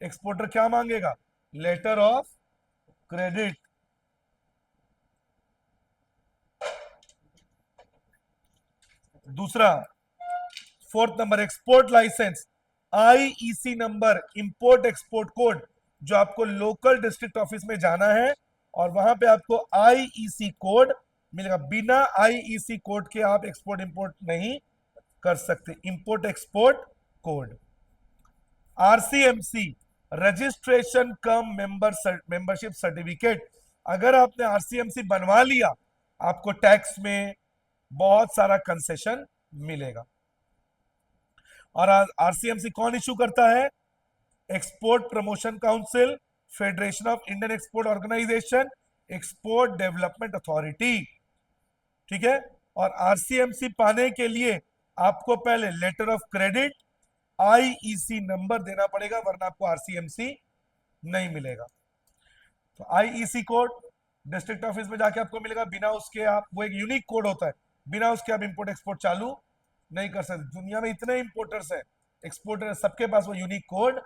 एक्सपोर्टर क्या मांगेगा? Letter of credit. दूसरा, fourth number, export licence, IEC number, import export code, जो आपको लोकल डिस्ट्रिक्ट ऑफिस में जाना है और वहां पे आपको IEC कोड मिलेगा। बिना IEC कोड के आप एक्सपोर्ट इंपोर्ट नहीं कर सकते। Import export code. RCMC, registration cum membership certificate, अगर आपने RCMC बनवा लिया आपको टैक्स में बहुत सारा कंसेशन मिलेगा। और RCMC कौन इशू करता है? Export promotion council, federation of Indian export organisation, export development authority. ठीक है। और RCMC पाने के लिए आपको पहले letter of credit, IEC number देना पड़ेगा, वरना आपको RCMC नहीं मिलेगा। तो IEC कोड डिस्ट्रिक्ट ऑफिस में जाके आपको मिलेगा, बिना उसके आप, वो एक यूनिक कोड होता है, बिना उसके आप इंपोर्ट एक्सपोर्ट चालू नहीं कर सकते। दुनिया में इतने इंपोर्टर्स हैं, एक्सपोर्टर, सबके पास वो यूनिक कोड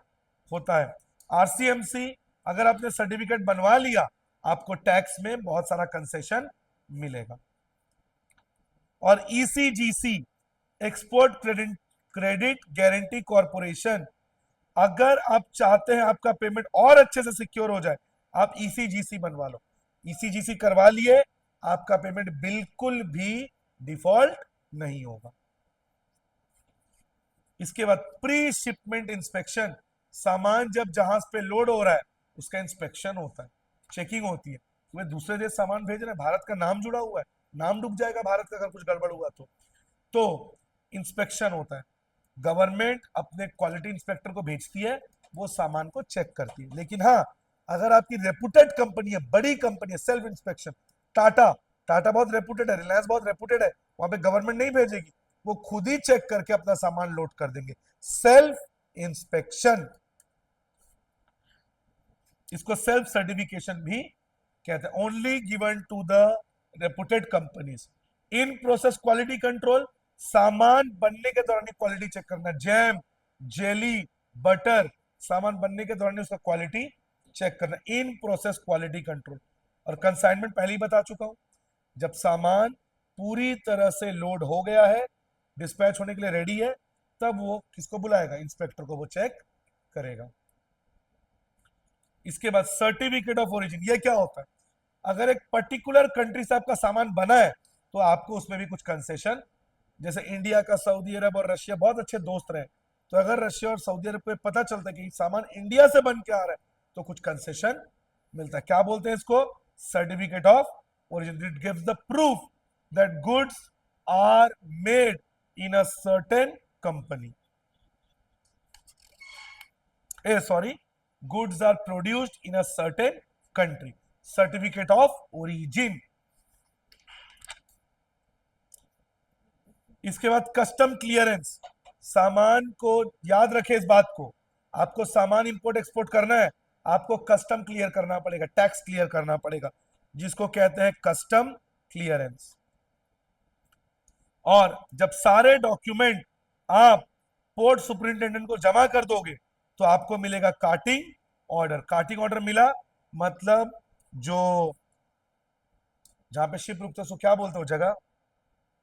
होता है। RCMC अगर आपने सर्टिफिकेट बनवा लिया आपको टैक्स में बहुत सारा कंसेशन मिलेगा। और ECGC, export credit guarantee corporation, अगर आप चाहते हैं आपका पेमेंट और अच्छे से सिक्योर हो जाए आप ईसीजीसी बनवा लो। ईसीजीसी करवा लिए आपका पेमेंट बिल्कुल भी डिफॉल्ट नहीं होगा। इसके बाद प्री शिपमेंट इंस्पेक्शन, सामान जब जहाज पे लोड हो रहा है उसका इंस्पेक्शन होता है, चेकिंग होती है। वे दूसरे देश सामान भेज रहे हैं, भारत का नाम जुड़ा हुआ है, नाम डूब जाएगा भारत का अगर कुछ गड़बड़ हुआ तो इंस्पेक्शन होता है। गवर्नमेंट अपने क्वालिटी इंस्पेक्टर को भेजती है, वो सामान को चेक करती है। लेकिन हाँ, अगर आपकी रेपुटेड कंपनी है, बड़ी कंपनी है, सेल्फ इंस्पेक्शन, टाटा टाटा बहुत रेपुटेड है, रिलायंस बहुत रेपुटेड है, वहां पे गवर्नमेंट नहीं भेजेगी, वो खुद ही चेक करके अपना सामान लोड कर देंगे। सेल्फ इंस्पेक्शन, इसको सेल्फ सर्टिफिकेशन भी कहते हैं। Only given to the reputed companies. In process quality control, सामान बनने के दौरान क्वालिटी चेक करना। जैम, जेली, बटर, सामान बनने के दौरान उसका क्वालिटी चेक करना, इन प्रोसेस क्वालिटी कंट्रोल। और कंसाइनमेंट पहले ही बता चुका हूं, जब सामान पूरी तरह से लोड हो गया है, डिस्पैच होने के लिए रेडी है, तब वो किसको बुलाएगा, इंस्पेक्टर को, वो चेक करेगा। इसके बाद सर्टिफिकेट ऑफ ओरिजिन, ये क्या होता है, अगर एक पर्टिकुलर कंट्री से आपका सामान बना है तो आपको उसमें भी कुछ कंसेशन, जैसे इंडिया का सऊदी अरब और रशिया बहुत अच्छे दोस्त रहे, तो अगर रशिया और सऊदी अरब को पता चलता है कि सामान इंडिया से बन के आ रहा है तो कुछ कंसेशन मिलता है। क्या बोलते हैं इसको, certificate of origin. It gives the proof that goods are made in a certain company, goods are produced in a certain country, certificate of origin। इसके बाद कस्टम क्लियरेंस, सामान को याद रखें, इस बात को, आपको सामान इंपोर्ट एक्सपोर्ट करना है, आपको कस्टम क्लियर करना पड़ेगा, टैक्स क्लियर करना पड़ेगा, जिसको कहते हैं कस्टम क्लियरेंस। और जब सारे डॉक्यूमेंट आप पोर्ट सुपरिंटेंडेंट को जमा कर दोगे तो आपको मिलेगा कार्टिंग ऑर्डर। कार्टिंग ऑर्डर मिला मतलब जो जहां पे शिप रुकते हैं उसको क्या बोलते हो, जगह,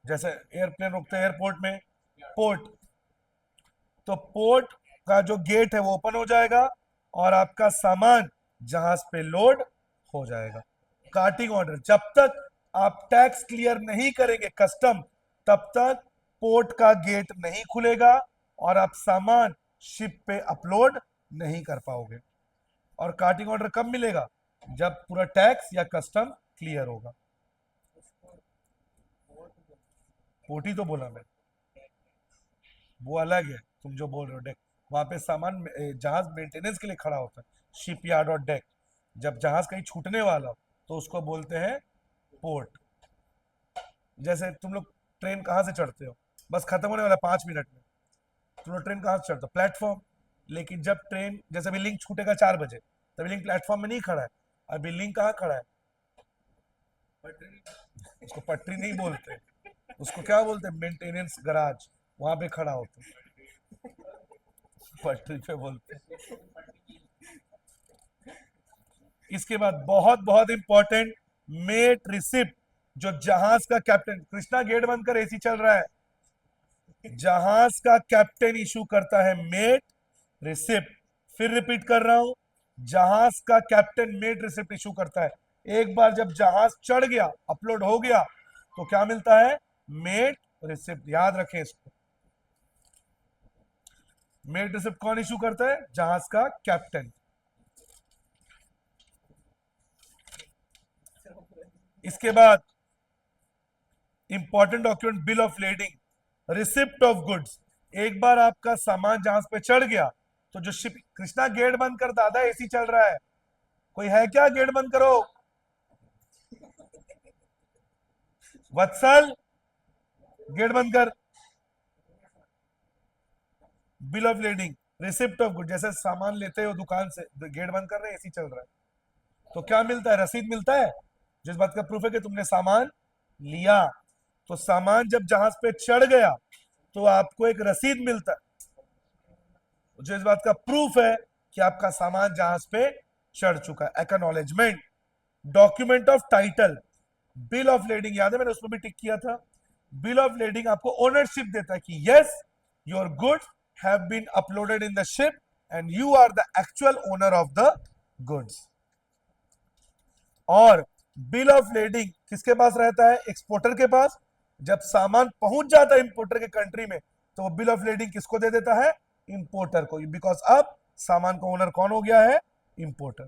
जैसे एयरप्लेन रुकते हैं एयरपोर्ट में, पोर्ट, तो पोर्ट का जो गेट है वो ओपन हो जाएगा और आपका सामान जहाज पे लोड हो जाएगा। कार्टिंग ऑर्डर, जब तक आप टैक्स क्लियर नहीं करेंगे कस्टम, तब तक पोर्ट का गेट नहीं खुलेगा और आप सामान शिप पे अपलोड नहीं कर पाओगे। और कार्टिंग ऑर्डर कब मिलेगा, जब पूरा टैक्स या कस्टम क्लियर होगा। पोर्ट ही तो बोला मैं, वो अलग है, तुम जो बोल रहे हो डेक, वहां पे सामान जहाज मेंटेनेंस के लिए खड़ा होता है, शिप यार्ड और डेक। जब जहाज कहीं छूटने वाला हो तो उसको बोलते हैं पोर्ट। जैसे तुम लोग ट्रेन कहां से चढ़ते हो, बस खत्म होने वाला 5 मिनट में, तुम लोग ट्रेन कहां से चढ़ते हो, प्लेटफॉर्म। लेकिन जब ट्रेन, जैसे अभी लिंक छूटेगा 4 बजे, तभी लिंक प्लेटफॉर्म में नहीं खड़ा है, अभी लिंक कहां खड़ा है, उसको पटरी नहीं बोलते, उसको क्या बोलते हैं, मेंटेनेंस गराज, वहां पे खड़ा होता, पटरी पे बोलते। इसके बाद बहुत बहुत इंपॉर्टेंट, मेट रिसिप्ट, जो जहाज का कैप्टन, कृष्णा गेट बंद कर, एसी चल रहा है, जहाज का कैप्टन इशू करता है मेट रिसिप्ट। फिर रिपीट कर रहा हूं, जहाज का कैप्टन मेट रिसिप्ट इशू करता है। एक बार जब जहाज चढ़ गया, अपलोड हो गया, तो क्या मिलता है, मेट रिसिप्ट। याद रखें इसको, मेट रिसिप्ट कौन इशू करता है, जहाज का कैप्टन। इसके बाद important document, bill of lending, receipt of goods. एक बार आपका सामान जहाज पे चढ़ गया तो जो शिप, कृष्णा गेट बंद कर, दादा एसी चल रहा है, कोई है क्या, गेट बंद करो, वत्सल गेट बंद कर। Bill of lending, receipt of good, जैसे सामान लेते हो दुकान से, गेट बंद कर रहे हैं, एसी चल रहा है, तो क्या मिलता है, रसीद मिलता है, जिस बात का प्रूफ है कि तुमने सामान लिया। तो सामान जब जहाज पे चढ़ गया तो आपको एक रसीद मिलता है, जो इस बात का प्रूफ है कि आपका सामान जहाज पे चढ़ चुका है। Acknowledgement, document of title, bill of lading, याद है मैंने उसमें भी टिक किया था। बिल ऑफ लेडिंग आपको ओनरशिप देता है कि yes your goods have been uploaded in the ship and you are the actual owner of the goods. और बिल ऑफ लेडिंग किसके पास रहता है? एक्सपोर्टर के पास। जब सामान पहुंच जाता है इंपोर्टर के कंट्री में तो वो बिल ऑफ लेडिंग किसको दे देता है? इंपोर्टर को, बिकॉज अब सामान का ओनर कौन हो गया है? इंपोर्टर।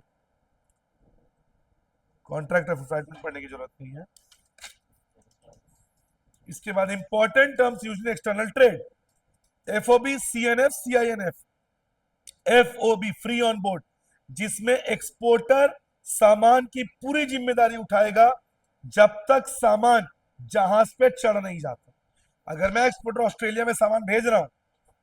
कॉन्ट्रैक्ट ऑफ अफाइटमेंट पढ़ने की जरूरत नहीं है। इसके बाद important terms used in external trade, FOB, CNF, CINF. FOB free on board, जिसमें एक्सपोर्टर सामान की पूरी जिम्मेदारी उठाएगा जब तक सामान जहाज पे चढ़ नहीं जाता। अगर मैं एक्सपोर्टर ऑस्ट्रेलिया में सामान भेज रहा हूं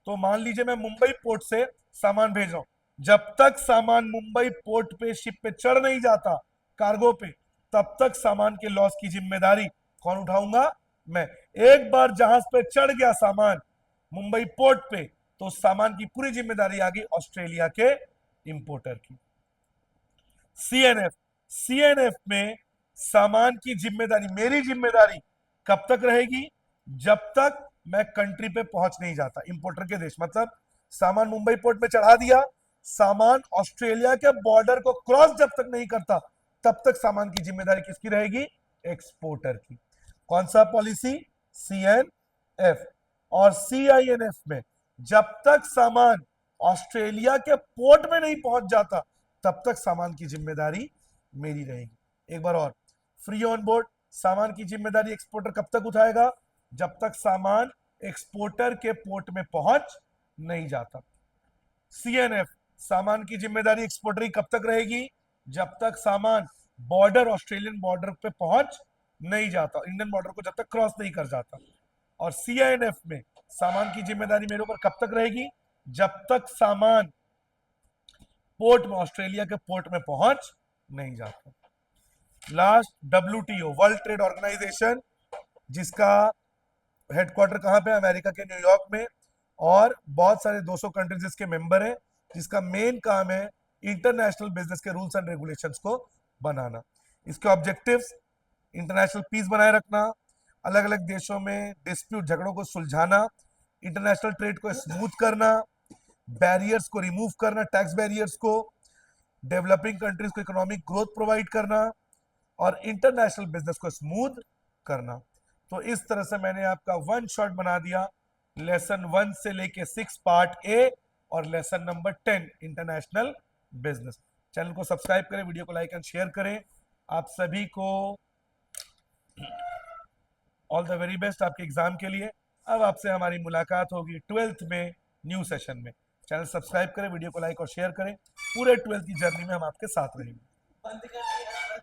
तो मान लीजिए मैं मुंबई पोर्ट से सामान भेज रहा हूं, जब तक सामान मुंबई पोर्ट पे शिप पे चढ़ नहीं जाता कार्गो पे, तब तक सामान के लॉस की जिम्मेदारी कौन उठाऊंगा? मैं। एक बार जहाज पे चढ़ गया सामान मुंबई पोर्ट पे तो सामान की पूरी जिम्मेदारी आ गई ऑस्ट्रेलिया के इंपोर्टर की। सीएनएफ, सीएनएफ में सामान की जिम्मेदारी, मेरी जिम्मेदारी कब तक रहेगी? जब तक मैं कंट्री पे पहुंच नहीं जाता, इंपोर्टर के देश। मतलब सामान मुंबई पोर्ट में चढ़ा दिया, सामान ऑस्ट्रेलिया के बॉर्डर को क्रॉस जब तक नहीं करता तब तक सामान की जिम्मेदारी किसकी रहेगी? एक्सपोर्टर की। कौन सा पॉलिसी? सीएनएफ। और सीआईएनएफ में जब तक सामान ऑस्ट्रेलिया के पोर्ट में नहीं पहुंच जाता तब तक सामान की जिम्मेदारी मेरी रहेगी। एक बार और, फ्री ऑन बोर्ड, सामान की जिम्मेदारी एक्सपोर्टर कब तक उठाएगा? जब तक सामान एक्सपोर्टर के पोर्ट में पहुंच नहीं जाता। सीएनएफ, सामान की जिम्मेदारी एक्सपोर्टर की कब तक रहेगी? जब तक सामान बॉर्डर, ऑस्ट्रेलियन बॉर्डर पे पहुंच नहीं जाता, इंडियन बॉर्डर को जब तक क्रॉस नहीं कर जाता। और सीआईएनएफ में सामान की जिम्मेदारी मेरे ऊपर कब तक रहेगी? जब तक सामान पोर्ट में, ऑस्ट्रेलिया के पोर्ट में पहुंच नहीं जाता। Last, WTO, world trade organisation, जिसका हेडक्वार्टर कहां पे? अमेरिका के न्यूयॉर्क में। और बहुत सारे 200 कंट्रीज इसके मेंबर हैं, जिसका मेन काम है इंटरनेशनल बिजनेस के रूल्स एंड रेगुलेशंस को बनाना। इसके ऑब्जेक्टिव्स, इंटरनेशनल पीस बनाए रखना, अलग अलग देशों में डिस्प्यूट, झगड़ों को सुलझाना, इंटरनेशनल ट्रेड को स्मूथ करना, बैरियर्स को रिमूव करना, टैक्स बैरियर्स को, डेवलपिंग कंट्रीज को इकोनॉमिक ग्रोथ प्रोवाइड करना और इंटरनेशनल बिजनेस को स्मूथ करना। तो इस तरह से मैंने आपका वन शॉट बना दिया लेसन 1 से लेके 6 पार्ट ए और lesson number 10 international business. Channel को सब्सक्राइब करें, वीडियो को लाइक एंड शेयर करें। आप सभी को ऑल द वेरी बेस्ट आपके एग्जाम के लिए। अब आपसे हमारी मुलाकात होगी 12th में न्यू सेशन में। चैनल सब्सक्राइब करें, वीडियो को लाइक और शेयर करें। पूरे 12th की जर्नी में हम आपके साथ रहेंगे। बंद कर दिया।